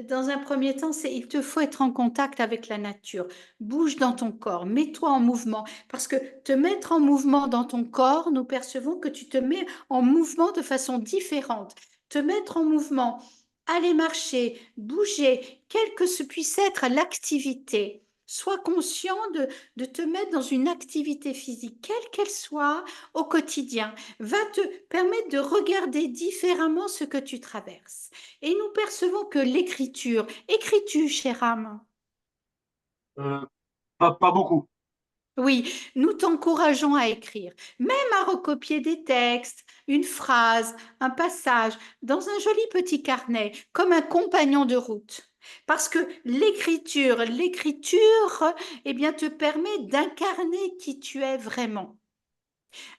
dans un premier temps, c'est il te faut être en contact avec la nature. Bouge dans ton corps, mets-toi en mouvement. Parce que te mettre en mouvement dans ton corps, nous percevons que tu te mets en mouvement de façon différente. Te mettre en mouvement, aller marcher, bouger, quelle que ce puisse être l'activité. Sois conscient de te mettre dans une activité physique, quelle qu'elle soit, au quotidien va te permettre de regarder différemment ce que tu traverses. Et nous percevons que l'écriture, écris-tu, chère âme? Euh, pas beaucoup. Oui, nous t'encourageons à écrire, même à recopier des textes, une phrase, un passage, dans un joli petit carnet, comme un compagnon de route. Parce que l'écriture, eh bien, te permet d'incarner qui tu es vraiment.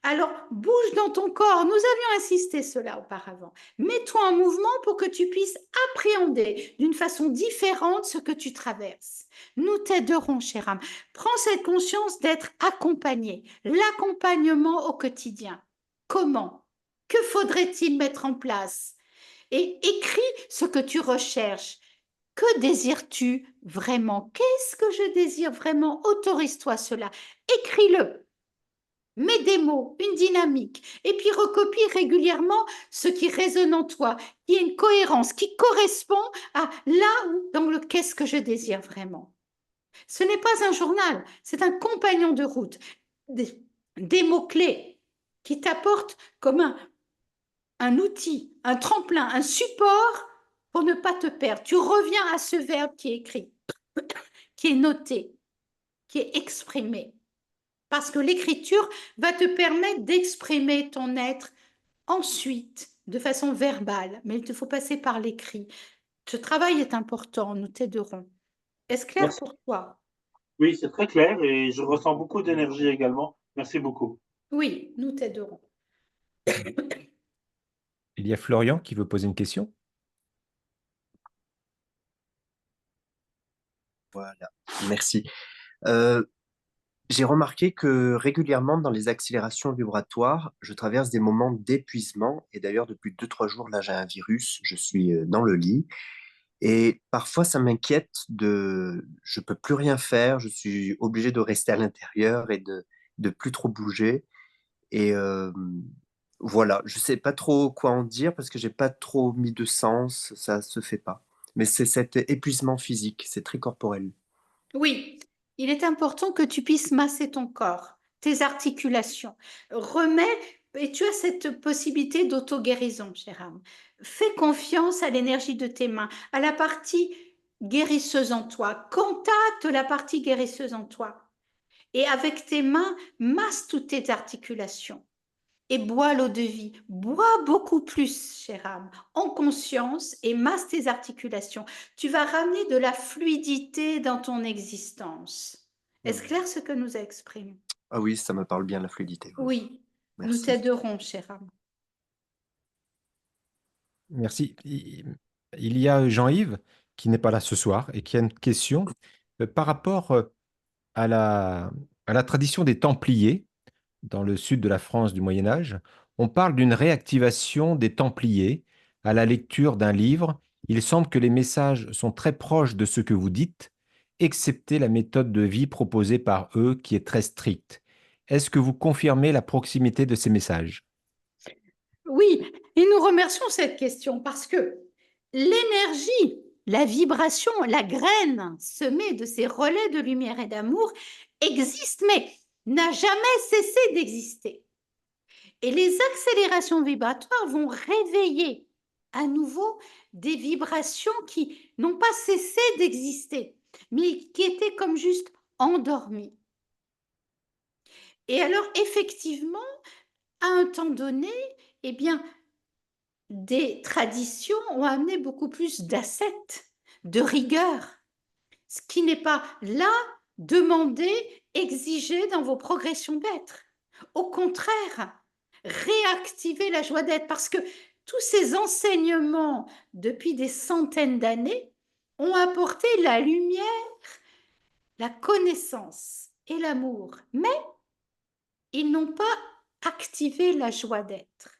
Alors, bouge dans ton corps. Nous avions insisté cela auparavant. Mets-toi en mouvement pour que tu puisses appréhender d'une façon différente ce que tu traverses. Nous t'aiderons, chère âme. Prends cette conscience d'être accompagné. L'accompagnement au quotidien. Comment? Que faudrait-il mettre en place? Et écris ce que tu recherches. Que désires-tu vraiment? Qu'est-ce que je désire vraiment? Autorise-toi cela. Écris-le. Mets des mots, une dynamique, et puis recopie régulièrement ce qui résonne en toi, qui est une cohérence, qui correspond à là où, dans le qu'est-ce que je désire vraiment. Ce n'est pas un journal, c'est un compagnon de route, des mots-clés qui t'apportent comme un outil, un tremplin, un support pour ne pas te perdre. Tu reviens à ce verbe qui est écrit, qui est noté, qui est exprimé. Parce que l'écriture va te permettre d'exprimer ton être ensuite de façon verbale, mais il te faut passer par l'écrit. Ce travail est important, nous t'aiderons. Est-ce clair Merci. pour toi? Oui, c'est très clair et je ressens beaucoup d'énergie également. Merci beaucoup. Oui, nous t'aiderons. Il y a Florian qui veut poser une question. Voilà, merci. Euh, J'ai remarqué que régulièrement dans les accélérations vibratoires, je traverse des moments d'épuisement. Et d'ailleurs, depuis 2, 3 jours, là, j'ai un virus, je suis dans le lit. Et parfois, ça m'inquiète je peux plus rien faire, je suis obligé de rester à l'intérieur et de plus trop bouger. Et voilà, je sais pas trop quoi en dire parce que j'ai pas trop mis de sens, ça se fait pas. Mais c'est cet épuisement physique, c'est très corporel. Oui, il est important que tu puisses masser ton corps, tes articulations. Remets, et tu as cette possibilité d'auto-guérison, cher âme. Fais confiance à l'énergie de tes mains, à la partie guérisseuse en toi. Contacte la partie guérisseuse en toi. Et avec tes mains, masse toutes tes articulations. Et bois l'eau de vie. Bois beaucoup plus, chère âme, en conscience et masse tes articulations. Tu vas ramener de la fluidité dans ton existence. Est-ce Hmm. clair ce que nous exprimons? Ah oui, ça me parle bien la fluidité. Oui. Oui, nous Merci. t'aiderons, chère âme. Merci. Il y a Jean-Yves qui n'est pas là ce soir et qui a une question par rapport à à la tradition des Templiers dans le sud de la France du Moyen Âge. On parle d'une réactivation des Templiers à la lecture d'un livre. Il semble que les messages sont très proches de ce que vous dites, excepté la méthode de vie proposée par eux qui est très stricte. Est-ce que vous confirmez la proximité de ces messages? Oui, et nous remercions cette question parce que l'énergie, la vibration, la graine semée de ces relais de lumière et d'amour existe, mais n'a jamais cessé d'exister. Et les accélérations vibratoires vont réveiller à nouveau des vibrations qui n'ont pas cessé d'exister, mais qui étaient comme juste endormies. Et alors, effectivement, à un temps donné, eh bien, des traditions ont amené beaucoup plus d'ascètes, de rigueur, ce qui n'est pas là demandé, exigé dans vos progressions d'être. Au contraire, réactiver la joie d'être parce que tous ces enseignements depuis des centaines d'années ont apporté la lumière, la connaissance et l'amour, mais ils n'ont pas activé la joie d'être.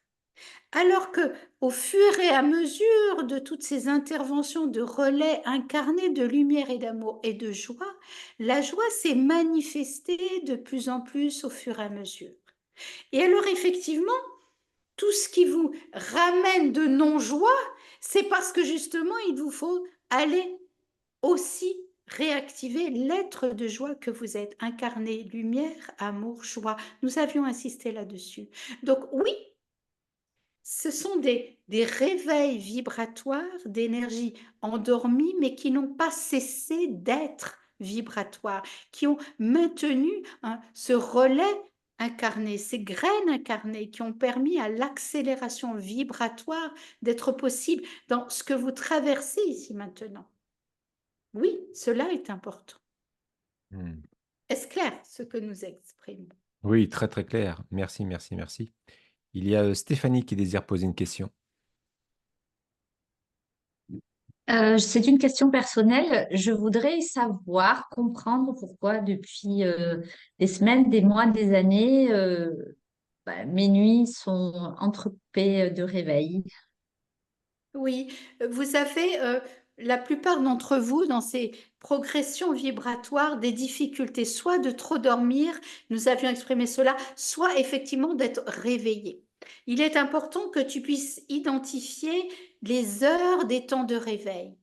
Alors que, au fur et à mesure de toutes ces interventions de relais incarnés de lumière et d'amour et de joie, la joie s'est manifestée de plus en plus au fur et à mesure. Et alors, effectivement, tout ce qui vous ramène de non-joie, c'est parce que justement, il vous faut aller aussi réactiver l'être de joie que vous êtes, incarné lumière, amour, joie. Nous avions insisté là-dessus. Donc oui, ce sont des réveils vibratoires d'énergie endormie, mais qui n'ont pas cessé d'être vibratoires, qui ont maintenu ce relais incarné, ces graines incarnées qui ont permis à l'accélération vibratoire d'être possible dans ce que vous traversez ici maintenant. Oui, cela est important. Hmm. Est-ce clair ce que nous exprimons? Oui, très très clair. Merci, merci, merci. Il y a Stéphanie qui désire poser une question. C'est une question personnelle. Je voudrais savoir, comprendre pourquoi depuis des semaines, des mois, des années, mes nuits sont entrecoupées de réveils. Oui, vous avez, la plupart d'entre vous, dans ces progressions vibratoires, des difficultés, soit de trop dormir, nous avions exprimé cela, soit effectivement d'être réveillé. Il est important que tu puisses identifier les heures des temps de réveil.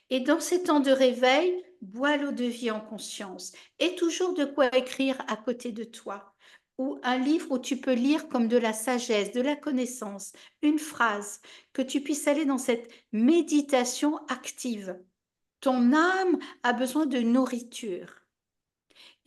Et dans ces temps de réveil, bois l'eau de vie en conscience. Et toujours de quoi écrire à côté de toi. Ou un livre où tu peux lire comme de la sagesse, de la connaissance, une phrase, que tu puisses aller dans cette méditation active. Ton âme a besoin de nourriture.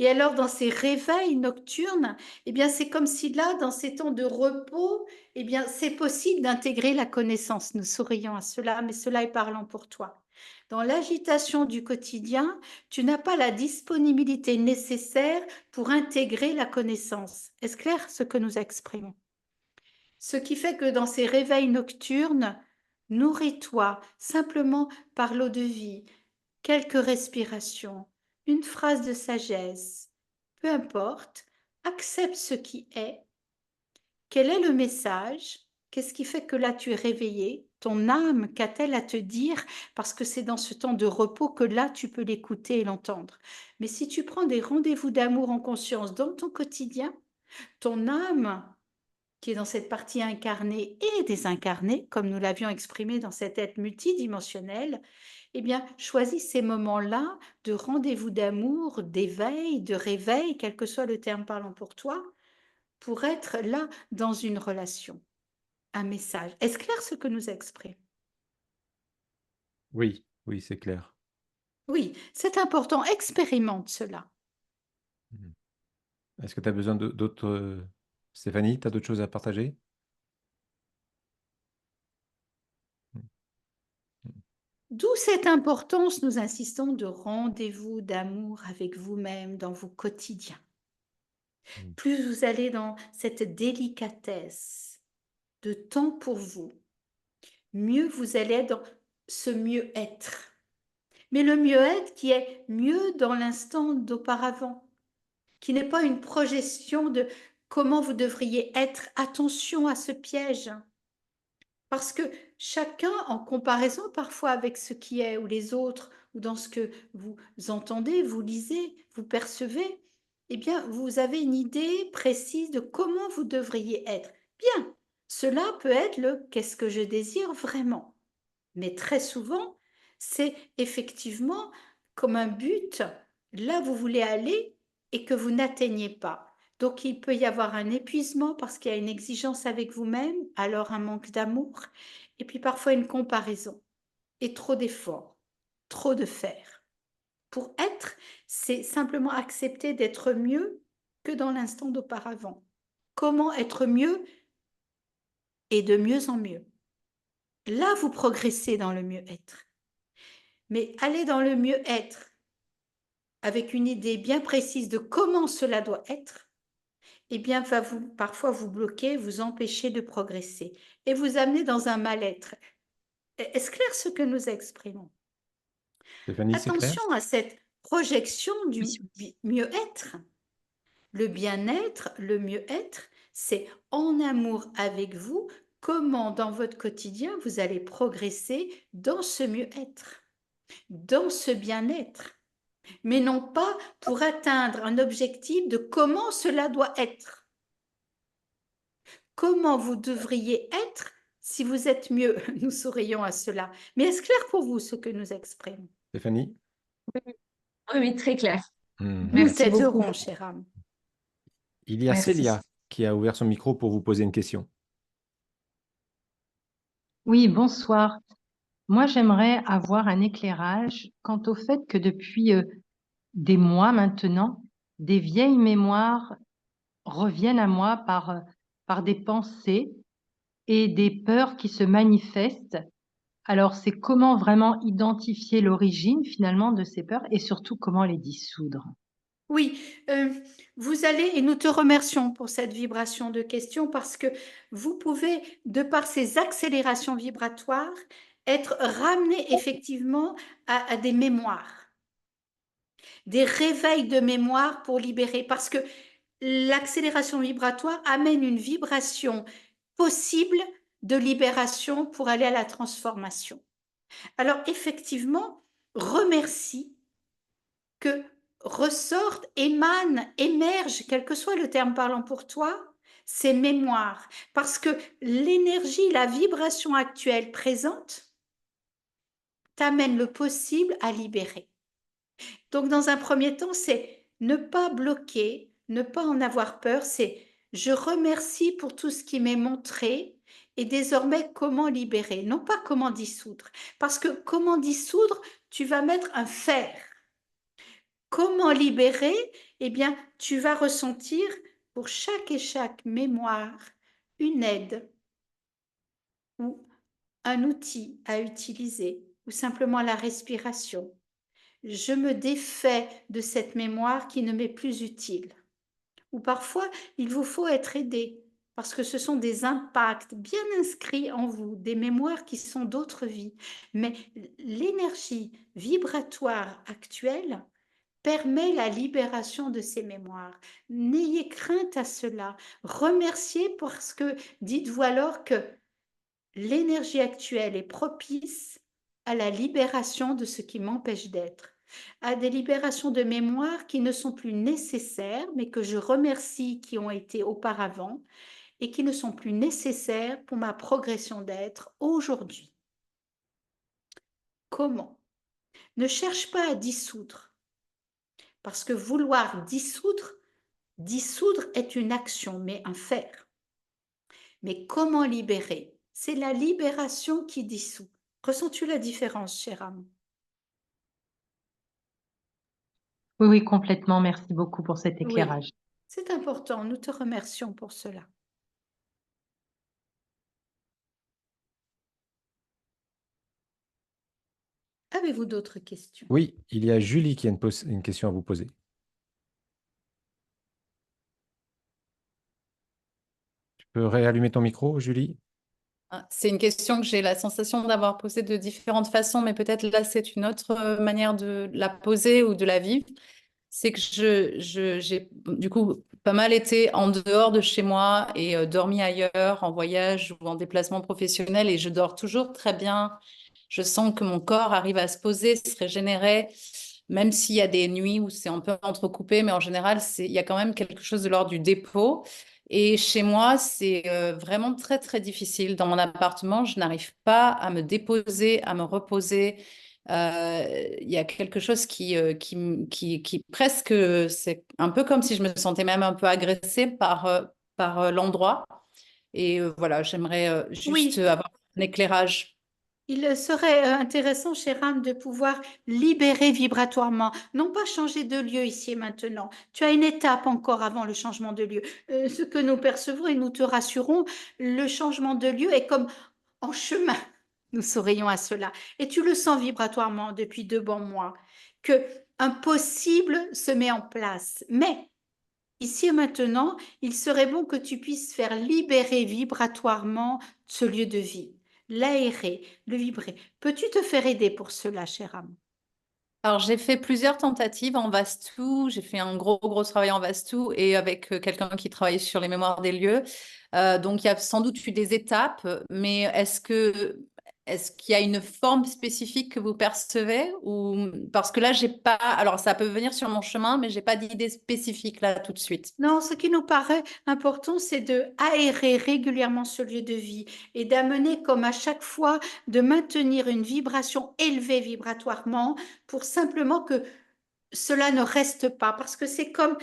Et alors, dans ces réveils nocturnes, eh bien, c'est comme si là, dans ces temps de repos, eh bien, c'est possible d'intégrer la connaissance. Nous sourions à cela, mais cela est parlant pour toi. Dans l'agitation du quotidien, tu n'as pas la disponibilité nécessaire pour intégrer la connaissance. Est-ce clair ce que nous exprimons? Ce qui fait que dans ces réveils nocturnes, nourris-toi simplement par l'eau de vie, quelques respirations, une phrase de sagesse, peu importe, accepte ce qui est. Quel est le message? Qu'est-ce qui fait que là tu es réveillé? Ton âme, qu'a-t-elle à te dire? Parce que c'est dans ce temps de repos que là tu peux l'écouter et l'entendre. Mais si tu prends des rendez-vous d'amour en conscience dans ton quotidien, ton âme, qui est dans cette partie incarnée et désincarnée, comme nous l'avions exprimé dans cet être multidimensionnel, eh bien, choisis ces moments-là de rendez-vous d'amour, d'éveil, de réveil, quel que soit le terme parlant pour toi, pour être là dans une relation, un message. Est-ce clair ce que nous exprimons? Oui, oui, c'est clair. Oui, c'est important, expérimente cela. Mhm. Est-ce que tu as besoin d'autres... Stéphanie, tu as d'autres choses à partager? D'où cette importance, nous insistons, de rendez-vous d'amour avec vous-même dans vos quotidiens. Mhm. Plus vous allez dans cette délicatesse de temps pour vous, mieux vous allez être dans ce mieux-être. Mais le mieux-être qui est mieux dans l'instant d'auparavant, qui n'est pas une projection de comment vous devriez être. Attention à ce piège. Parce que chacun, en comparaison parfois avec ce qui est ou les autres, ou dans ce que vous entendez, vous lisez, vous percevez, eh bien, vous avez une idée précise de comment vous devriez être. Bien, cela peut être le qu'est-ce que je désire vraiment. Mais très souvent, c'est effectivement comme un but, là vous voulez aller et que vous n'atteignez pas. Donc il peut y avoir un épuisement parce qu'il y a une exigence avec vous-même, alors un manque d'amour, et puis parfois une comparaison et trop d'efforts, trop de faire. Pour être, c'est simplement accepter d'être mieux que dans l'instant d'auparavant. Comment être mieux et de mieux en mieux? Là, vous progressez dans le mieux-être. Mais aller dans le mieux-être avec une idée bien précise de comment cela doit être, eh bien, va parfois vous bloquer, vous empêcher de progresser et vous amener dans un mal-être. Est-ce clair ce que nous exprimons? Stéphanie, c'est clair? Attention à cette projection du Oui. mieux-être. Le bien-être, le mieux-être, c'est en amour avec vous, comment dans votre quotidien vous allez progresser dans ce mieux-être, dans ce bien-être, mais non pas pour atteindre un objectif de comment cela doit être. Comment vous devriez être si vous êtes mieux, nous sourions à cela. Mais est-ce clair pour vous ce que nous exprimons? Stéphanie? Oui, oui, très clair. Hmm. Nous Merci beaucoup. t'aiderons, chère âme. Il y a Merci. Célia qui a ouvert son micro pour vous poser une question. Oui, bonsoir. Moi, j'aimerais avoir un éclairage quant au fait que depuis des mois maintenant, des vieilles mémoires reviennent à moi par des pensées et des peurs qui se manifestent. Alors, c'est comment vraiment identifier l'origine finalement de ces peurs et surtout comment les dissoudre. Oui, vous allez, et nous te remercions pour cette vibration de questions parce que vous pouvez, de par ces accélérations vibratoires, être ramené effectivement à des mémoires, des réveils de mémoire pour libérer, parce que l'accélération vibratoire amène une vibration possible de libération pour aller à la transformation. Alors effectivement, remercie que ressortent, émanent, émergent, quel que soit le terme parlant pour toi, ces mémoires. Parce que l'énergie, la vibration actuelle présente t'amène le possible à libérer. Donc, dans un premier temps, c'est ne pas bloquer, ne pas en avoir peur, c'est je remercie pour tout ce qui m'est montré et désormais comment libérer, non pas comment dissoudre. Parce que comment dissoudre, tu vas mettre un fer. Comment libérer? Eh bien, tu vas ressentir pour chaque mémoire une aide ou un outil à utiliser ou simplement la respiration. Je me défais de cette mémoire qui ne m'est plus utile. Ou parfois, il vous faut être aidé parce que ce sont des impacts bien inscrits en vous, des mémoires qui sont d'autres vies. Mais l'énergie vibratoire actuelle permet la libération de ces mémoires. N'ayez crainte à cela. Remerciez parce que dites-vous alors que l'énergie actuelle est propice à la libération de ce qui m'empêche d'être, à des libérations de mémoire qui ne sont plus nécessaires, mais que je remercie qui ont été auparavant et qui ne sont plus nécessaires pour ma progression d'être aujourd'hui. Comment? Ne cherche pas à dissoudre, parce que vouloir dissoudre est une action, mais un faire. Mais comment libérer? C'est la libération qui dissout. Ressens-tu la différence, cher âme? Oui, oui, complètement. Merci beaucoup pour cet Oui, éclairage. c'est important. Nous te remercions pour cela. Avez-vous d'autres questions? Oui, il y a Julie qui a une question à vous poser. Tu peux réallumer ton micro, Julie? C'est une question que j'ai la sensation d'avoir posée de différentes façons, mais peut-être là, c'est une autre manière de la poser ou de la vivre. C'est que j'ai du coup pas mal été en dehors de chez moi et dormi ailleurs, en voyage ou en déplacement professionnel, et je dors toujours très bien. Je sens que mon corps arrive à se poser, se régénérer, même s'il y a des nuits où c'est un peu entrecoupé, mais en général, il y a quand même quelque chose de l'ordre du dépôt. Et chez moi, c'est vraiment très, très difficile. Dans mon appartement, je n'arrive pas à me déposer, à me reposer. Il y a quelque chose qui presque, c'est un peu comme si je me sentais même un peu agressée par l'endroit. Et voilà, j'aimerais juste Oui, avoir un éclairage. il serait intéressant, chère âme, de pouvoir libérer vibratoirement, non pas changer de lieu ici et maintenant. Tu as une étape encore avant le changement de lieu. Ce que nous percevons et nous te rassurons, le changement de lieu est comme en chemin. Nous sourions à cela. Et tu le sens vibratoirement depuis 2 bons mois, que un possible se met en place. Mais ici et maintenant, il serait bon que tu puisses faire libérer vibratoirement ce lieu de vie, l'aérer, le vibrer. Peux-tu te faire aider pour cela, chère âme? Alors, j'ai fait plusieurs tentatives en Vastu. J'ai fait un gros travail en Vastu et avec quelqu'un qui travaille sur les mémoires des lieux. Donc, il y a sans doute eu des étapes, mais est-ce qu'il y a une forme spécifique que vous percevez ou parce que là, j'ai pas. Alors, ça peut venir sur mon chemin, mais j'ai pas d'idée spécifique là tout de suite. Non, ce qui nous paraît important, c'est de aérer régulièrement ce lieu de vie et d'amener comme à chaque fois de maintenir une vibration élevée vibratoirement pour simplement que cela ne reste pas, parce que c'est comme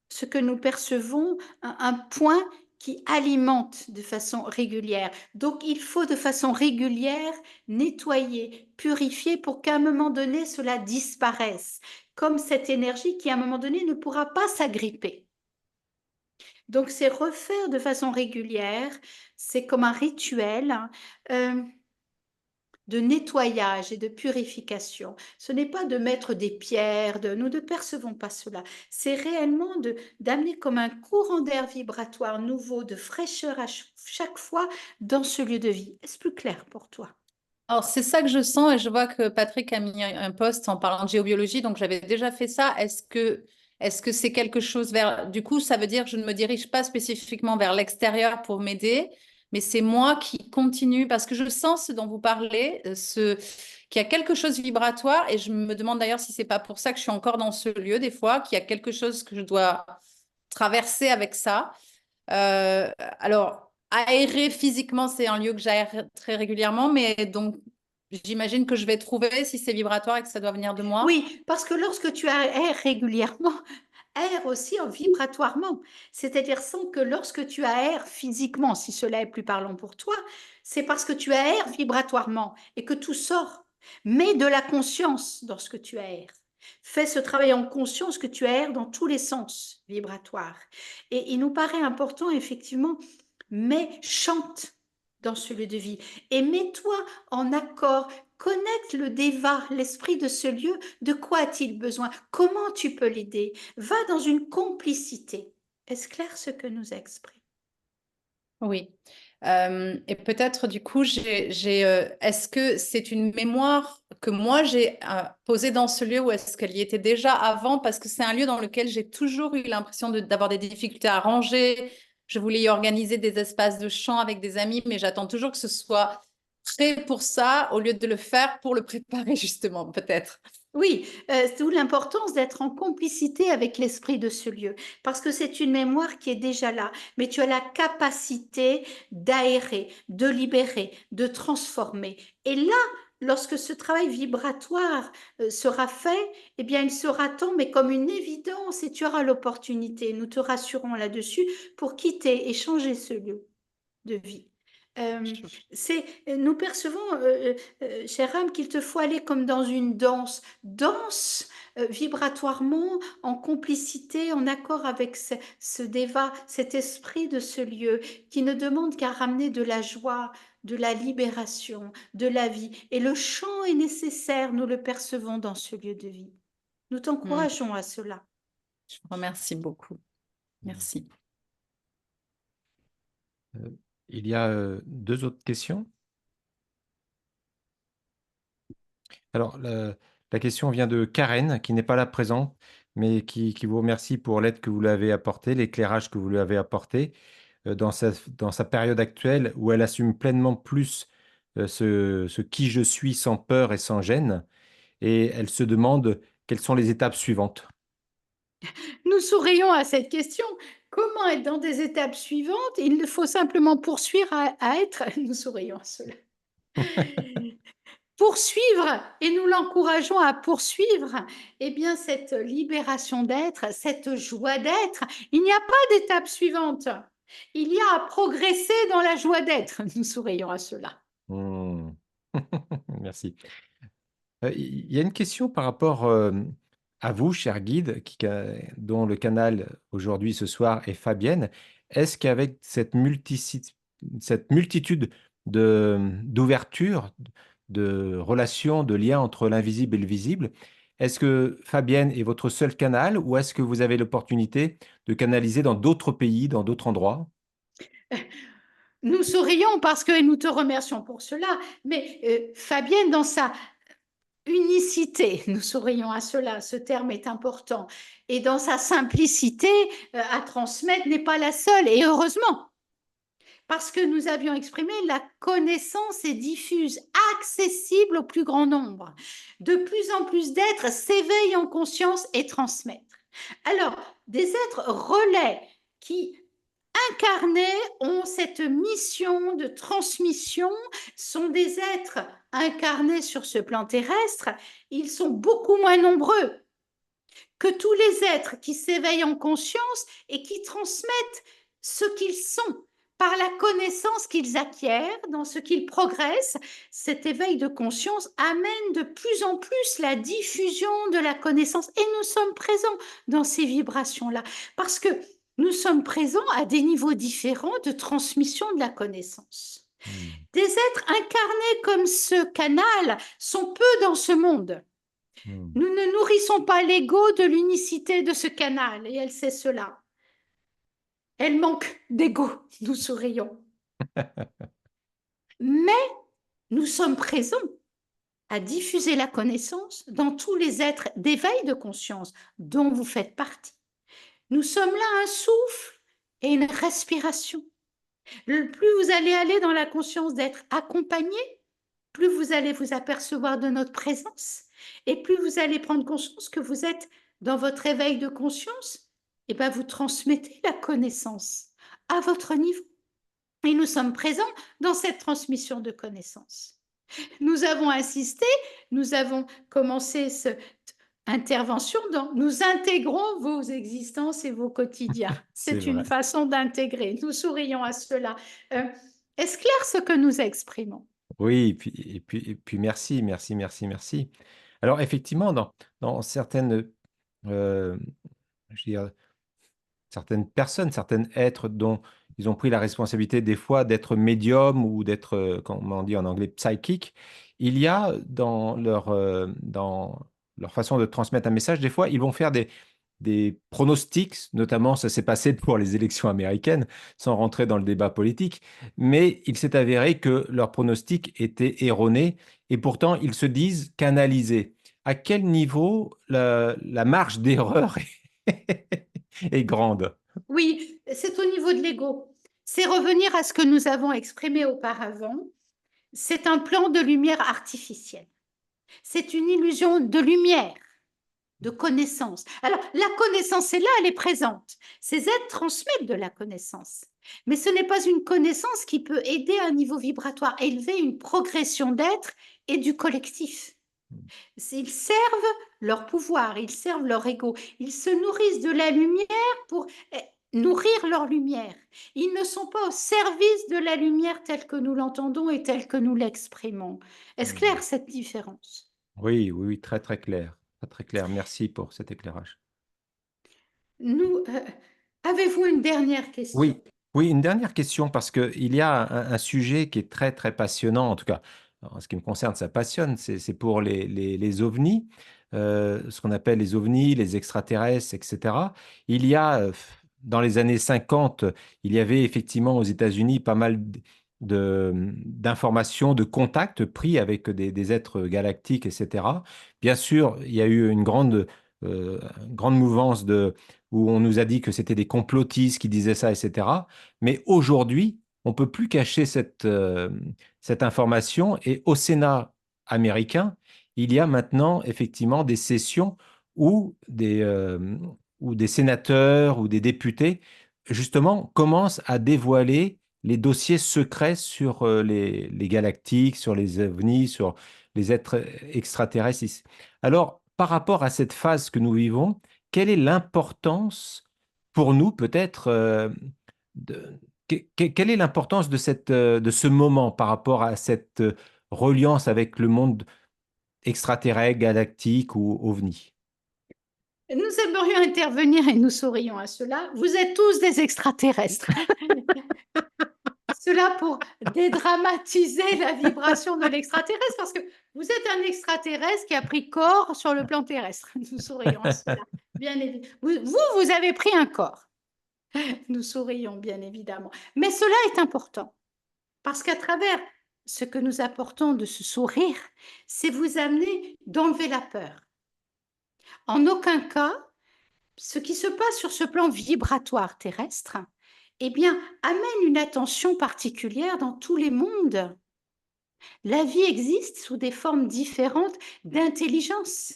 ce que nous percevons, un point qui alimente de façon régulière. Donc, il faut de façon régulière nettoyer, purifier pour qu'à un moment donné, cela disparaisse, comme cette énergie qui, à un moment donné, ne pourra pas s'agripper. Donc, c'est refaire de façon régulière, c'est comme un rituel. De nettoyage et de purification. Ce n'est pas de mettre des pierres, nous ne percevons pas cela. C'est réellement d'amener comme un courant d'air vibratoire nouveau, de fraîcheur à chaque fois dans ce lieu de vie. Est-ce plus clair pour toi? Alors, c'est ça que je sens et je vois que Patrick a mis un post en parlant de géobiologie, donc j'avais déjà fait ça. Est-ce que c'est quelque chose vers... Du coup, ça veut dire que je ne me dirige pas spécifiquement vers l'extérieur pour m'aider, mais c'est moi qui continue, parce que je sens ce dont vous parlez, qu'il y a quelque chose vibratoire, et je me demande d'ailleurs si c'est pas pour ça que je suis encore dans ce lieu des fois, qu'il y a quelque chose que je dois traverser avec ça. Alors, aérer physiquement, c'est un lieu que j'aère très régulièrement, mais donc j'imagine que je vais trouver si c'est vibratoire et que ça doit venir de moi. Oui, parce que lorsque tu aères régulièrement, aère aussi vibratoirement. C'est-à-dire sans que lorsque tu aères physiquement, si cela est plus parlant pour toi, c'est parce que tu aères vibratoirement et que tout sort. Mets de la conscience dans ce que tu aères. Fais ce travail en conscience que tu aères dans tous les sens vibratoires. Et il nous paraît important, effectivement, mais chante dans ce lieu de vie et mets-toi en accord. Connecte le Deva, l'esprit de ce lieu. De quoi a-t-il besoin? Comment tu peux l'aider? Va dans une complicité. Est-ce clair ce que nous exprime? Oui. Et peut-être du coup, est-ce que c'est une mémoire que moi j'ai posée dans ce lieu ou est-ce qu'elle y était déjà avant? Parce que c'est un lieu dans lequel j'ai toujours eu l'impression d'avoir des difficultés à ranger. Je voulais y organiser des espaces de chant avec des amis, mais j'attends toujours que ce soit prêt pour ça au lieu de le faire pour le préparer justement, peut-être. Oui, d'où l'importance d'être en complicité avec l'esprit de ce lieu, parce que c'est une mémoire qui est déjà là, mais tu as la capacité d'aérer, de libérer, de transformer. Et là, lorsque ce travail vibratoire sera fait, eh bien, il sera temps, mais comme une évidence, et tu auras l'opportunité, nous te rassurons là-dessus, pour quitter et changer ce lieu de vie. Nous percevons, chère âme, qu'il te faut aller comme dans une danse, danse vibratoirement, en complicité, en accord avec ce déva, cet esprit de ce lieu, qui ne demande qu'à ramener de la joie, de la libération, de la vie. Et le chant est nécessaire, nous le percevons dans ce lieu de vie. Nous t'encourageons à cela. Je vous remercie beaucoup. Merci. Il y a 2 autres questions. Alors, la question vient de Karen, qui n'est pas là présente, mais qui vous remercie pour l'aide que vous lui avez apportée, l'éclairage que vous lui avez apporté dans sa période actuelle où elle assume pleinement plus ce qui je suis sans peur et sans gêne. Et elle se demande quelles sont les étapes suivantes. Nous sourions à cette question. Comment être dans des étapes suivantes? Il faut simplement poursuivre à être, nous sourions à cela. Poursuivre, et nous l'encourageons à poursuivre, eh bien, cette libération d'être, cette joie d'être. Il n'y a pas d'étape suivante. Il y a à progresser dans la joie d'être. Nous sourions à cela. Merci. Il y a une question par rapport à vous, cher guide, dont le canal aujourd'hui, ce soir, est Fabienne. Est-ce qu'avec cette multitude d'ouvertures, de relations, de liens entre l'invisible et le visible, est-ce que Fabienne est votre seul canal ou est-ce que vous avez l'opportunité de canaliser dans d'autres pays, dans d'autres endroits? Nous sourions parce que nous te remercions pour cela, mais Fabienne, dans sa unicité, nous sourions à cela, ce terme est important, et dans sa simplicité à transmettre n'est pas la seule, et heureusement, parce que nous avions exprimé la connaissance est diffuse, accessible au plus grand nombre. De plus en plus d'êtres s'éveillent en conscience et transmettent. Alors, des êtres relais qui incarnés ont cette mission de transmission, sont des êtres incarnés sur ce plan terrestre, ils sont beaucoup moins nombreux que tous les êtres qui s'éveillent en conscience et qui transmettent ce qu'ils sont par la connaissance qu'ils acquièrent, dans ce qu'ils progressent. Cet éveil de conscience amène de plus en plus la diffusion de la connaissance et nous sommes présents dans ces vibrations-là parce que nous sommes présents à des niveaux différents de transmission de la connaissance. Des êtres incarnés comme ce canal sont peu dans ce monde. Nous ne nourrissons pas l'ego de l'unicité de ce canal, et elle sait cela. Elle manque d'ego, nous sourions. Mais nous sommes présents à diffuser la connaissance dans tous les êtres d'éveil de conscience dont vous faites partie. Nous sommes là un souffle et une respiration. Plus vous allez aller dans la conscience d'être accompagné, plus vous allez vous apercevoir de notre présence et plus vous allez prendre conscience que vous êtes dans votre éveil de conscience, et bien vous transmettez la connaissance à votre niveau. Et nous sommes présents dans cette transmission de connaissances. Nous avons insisté, nous avons commencé cette intervention dans nous intégrons vos existences et vos quotidiens. C'est une façon d'intégrer. Nous sourions à cela. Est-ce clair ce que nous exprimons? Oui, et puis merci. Alors effectivement, dans certaines, je veux dire, certaines personnes, certains êtres dont ils ont pris la responsabilité des fois d'être médium ou d'être, comment on dit en anglais, psychique, il y a dans leur façon de transmettre un message, des fois, ils vont faire des pronostics, notamment ça s'est passé pour les élections américaines, sans rentrer dans le débat politique, mais il s'est avéré que leurs pronostics étaient erronés et pourtant ils se disent canalisés. À quel niveau la marge d'erreur est grande? Oui, c'est au niveau de l'ego. C'est revenir à ce que nous avons exprimé auparavant. C'est un plan de lumière artificielle. C'est une illusion de lumière, de connaissance. Alors, la connaissance est là, elle est présente. Ces êtres transmettent de la connaissance. Mais ce n'est pas une connaissance qui peut aider à un niveau vibratoire, élever une progression d'être et du collectif. Ils servent leur pouvoir, ils servent leur ego, ils se nourrissent de la lumière pour nourrir leur lumière. Ils ne sont pas au service de la lumière telle que nous l'entendons et telle que nous l'exprimons. Est-ce clair cette différence? Oui, oui, oui, très très clair. Très, très clair. Merci pour cet éclairage. Nous, avez-vous une dernière question? Oui, oui, une dernière question, parce qu'il y a un sujet qui est très, très passionnant, en tout cas, en ce qui me concerne, ça passionne, c'est pour les ovnis, ce qu'on appelle les ovnis, les extraterrestres, etc. Il y a, dans les années 50, il y avait effectivement aux États-Unis pas mal d'informations, de contacts pris avec des êtres galactiques, etc. Bien sûr, il y a eu une grande mouvance où on nous a dit que c'était des complotistes qui disaient ça, etc. Mais aujourd'hui, on ne peut plus cacher cette information. Et au Sénat américain, il y a maintenant effectivement des sessions où des sénateurs ou des députés, justement, commencent à dévoiler les dossiers secrets sur les galactiques, sur les ovnis, sur les êtres extraterrestres. Alors, par rapport à cette phase que nous vivons, quelle est l'importance pour nous, peut-être, quelle est l'importance de ce moment par rapport à cette reliance avec le monde extraterrestre, galactique ou ovni? Nous aimerions intervenir et nous sourions à cela. Vous êtes tous des extraterrestres. Cela pour dédramatiser la vibration de l'extraterrestre, parce que vous êtes un extraterrestre qui a pris corps sur le plan terrestre. Nous sourions à cela, bien évidemment. Vous avez pris un corps. Nous sourions, bien évidemment. Mais cela est important, parce qu'à travers ce que nous apportons de ce sourire, c'est vous amener d'enlever la peur. En aucun cas, ce qui se passe sur ce plan vibratoire terrestre, eh bien, amène une attention particulière dans tous les mondes. La vie existe sous des formes différentes d'intelligence.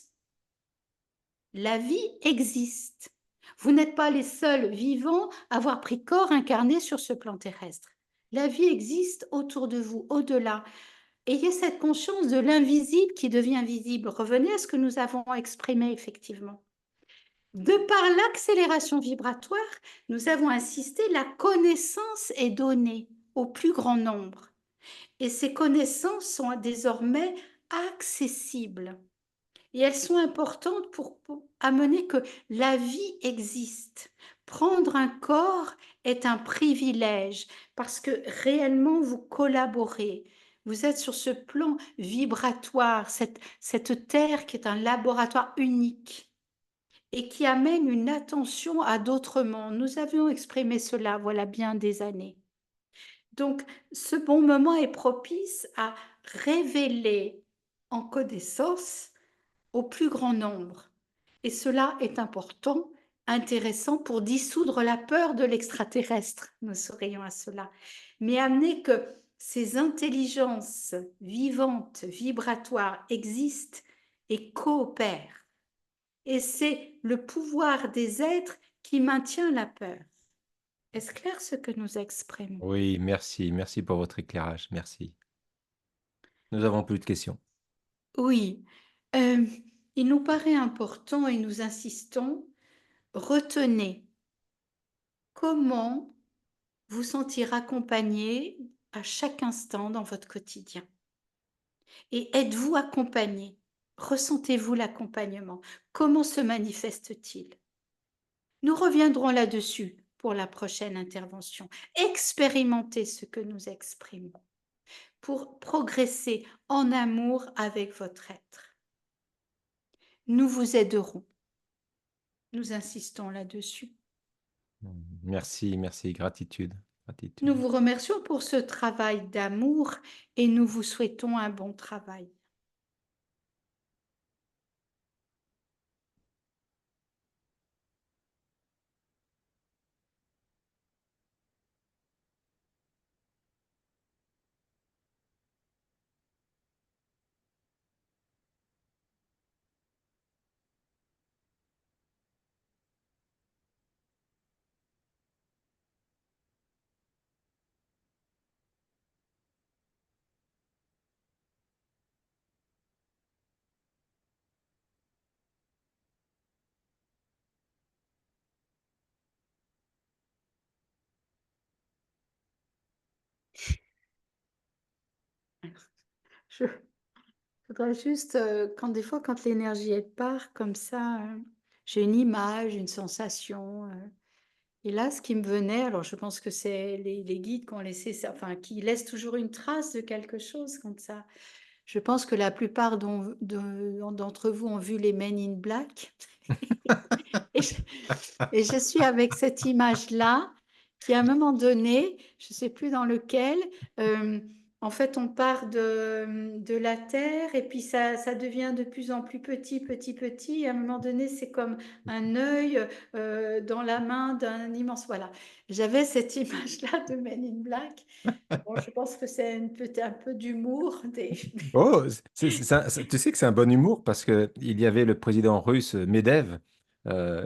La vie existe. Vous n'êtes pas les seuls vivants à avoir pris corps incarné sur ce plan terrestre. La vie existe autour de vous, au-delà. Ayez cette conscience de l'invisible qui devient visible. Revenez à ce que nous avons exprimé effectivement. De par l'accélération vibratoire, nous avons insisté, la connaissance est donnée au plus grand nombre. Et ces connaissances sont désormais accessibles. Et elles sont importantes pour amener que la vie existe. Prendre un corps est un privilège parce que réellement vous collaborez. Vous êtes sur ce plan vibratoire, cette terre qui est un laboratoire unique et qui amène une attention à d'autres mondes. Nous avions exprimé cela, voilà bien des années. Donc, ce bon moment est propice à révéler en connaissance au plus grand nombre. Et cela est important, intéressant pour dissoudre la peur de l'extraterrestre. Nous sourions à cela. Mais amener que ces intelligences vivantes, vibratoires existent et coopèrent. Et c'est le pouvoir des êtres qui maintient la peur. Est-ce clair ce que nous exprimons? Oui, merci. Merci pour votre éclairage. Merci. Nous avons plus de questions. Oui, il nous paraît important et nous insistons, retenez comment vous sentir accompagné à chaque instant dans votre quotidien. Et êtes-vous accompagné? Ressentez-vous l'accompagnement? Comment se manifeste-t-il? Nous reviendrons là-dessus pour la prochaine intervention. Expérimentez ce que nous exprimons pour progresser en amour avec votre être. Nous vous aiderons. Nous insistons là-dessus. Merci, merci, gratitude, gratitude. Nous vous remercions pour ce travail d'amour et nous vous souhaitons un bon travail. Je voudrais juste, des fois, quand l'énergie elle part comme ça, j'ai une image, une sensation. Et là, ce qui me venait, alors je pense que c'est les guides qui ont laissé ça, enfin, qui laissent toujours une trace de quelque chose comme ça. Je pense que la plupart d'entre vous ont vu les Men in Black. Et je suis avec cette image-là, qui à un moment donné, je ne sais plus dans lequel, en fait, on part de la Terre et puis ça devient de plus en plus petit, petit, petit. Et à un moment donné, c'est comme un œil dans la main d'un immense... Voilà, j'avais cette image-là de Men in Black. Bon, je pense que c'est un peu d'humour. Oh, tu sais que c'est un bon humour parce que il y avait le président russe Medvedev euh,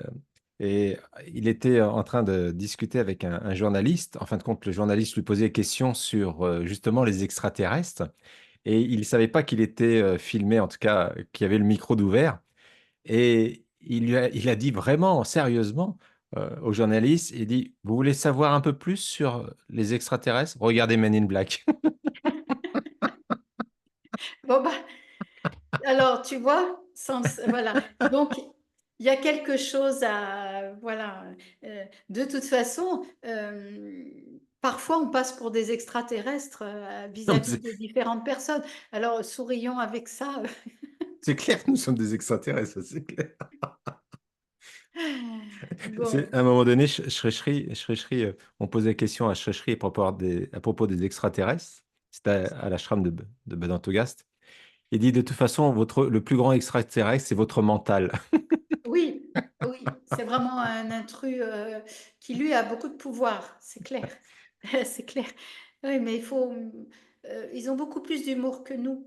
et il était en train de discuter avec un journaliste. En fin de compte, le journaliste lui posait des questions sur justement les extraterrestres et il ne savait pas qu'il était filmé, en tout cas qu'il y avait le micro d'ouvert. Et il a dit vraiment sérieusement au journaliste, il dit, vous voulez savoir un peu plus sur les extraterrestres? Regardez Men in Black. Bon, bah, alors, tu vois, voilà. Donc, il y a quelque chose à, voilà. De toute façon, parfois on passe pour des extraterrestres Non, mais vis-à-vis de différentes personnes. Alors, sourions avec ça. c'est clair que nous sommes des extraterrestres, c'est clair. Bon, À un moment donné, Shreshri, on posait la question à Shreshri à propos des extraterrestres. C'était à l'ashram de Badantogast. Il dit, de toute façon, le plus grand extraterrestre, c'est votre mental. oui, oui, c'est vraiment un intrus qui, lui, a beaucoup de pouvoir, c'est clair. C'est clair. Oui, mais ils ont beaucoup plus d'humour que nous.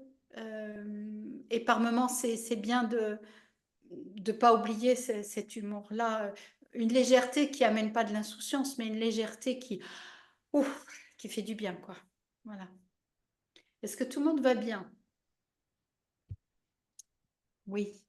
Et par moments, c'est bien de pas oublier cet humour-là, une légèreté qui amène pas de l'insouciance, mais une légèreté ouf, qui fait du bien, quoi. Voilà. Est-ce que tout le monde va bien? Oui.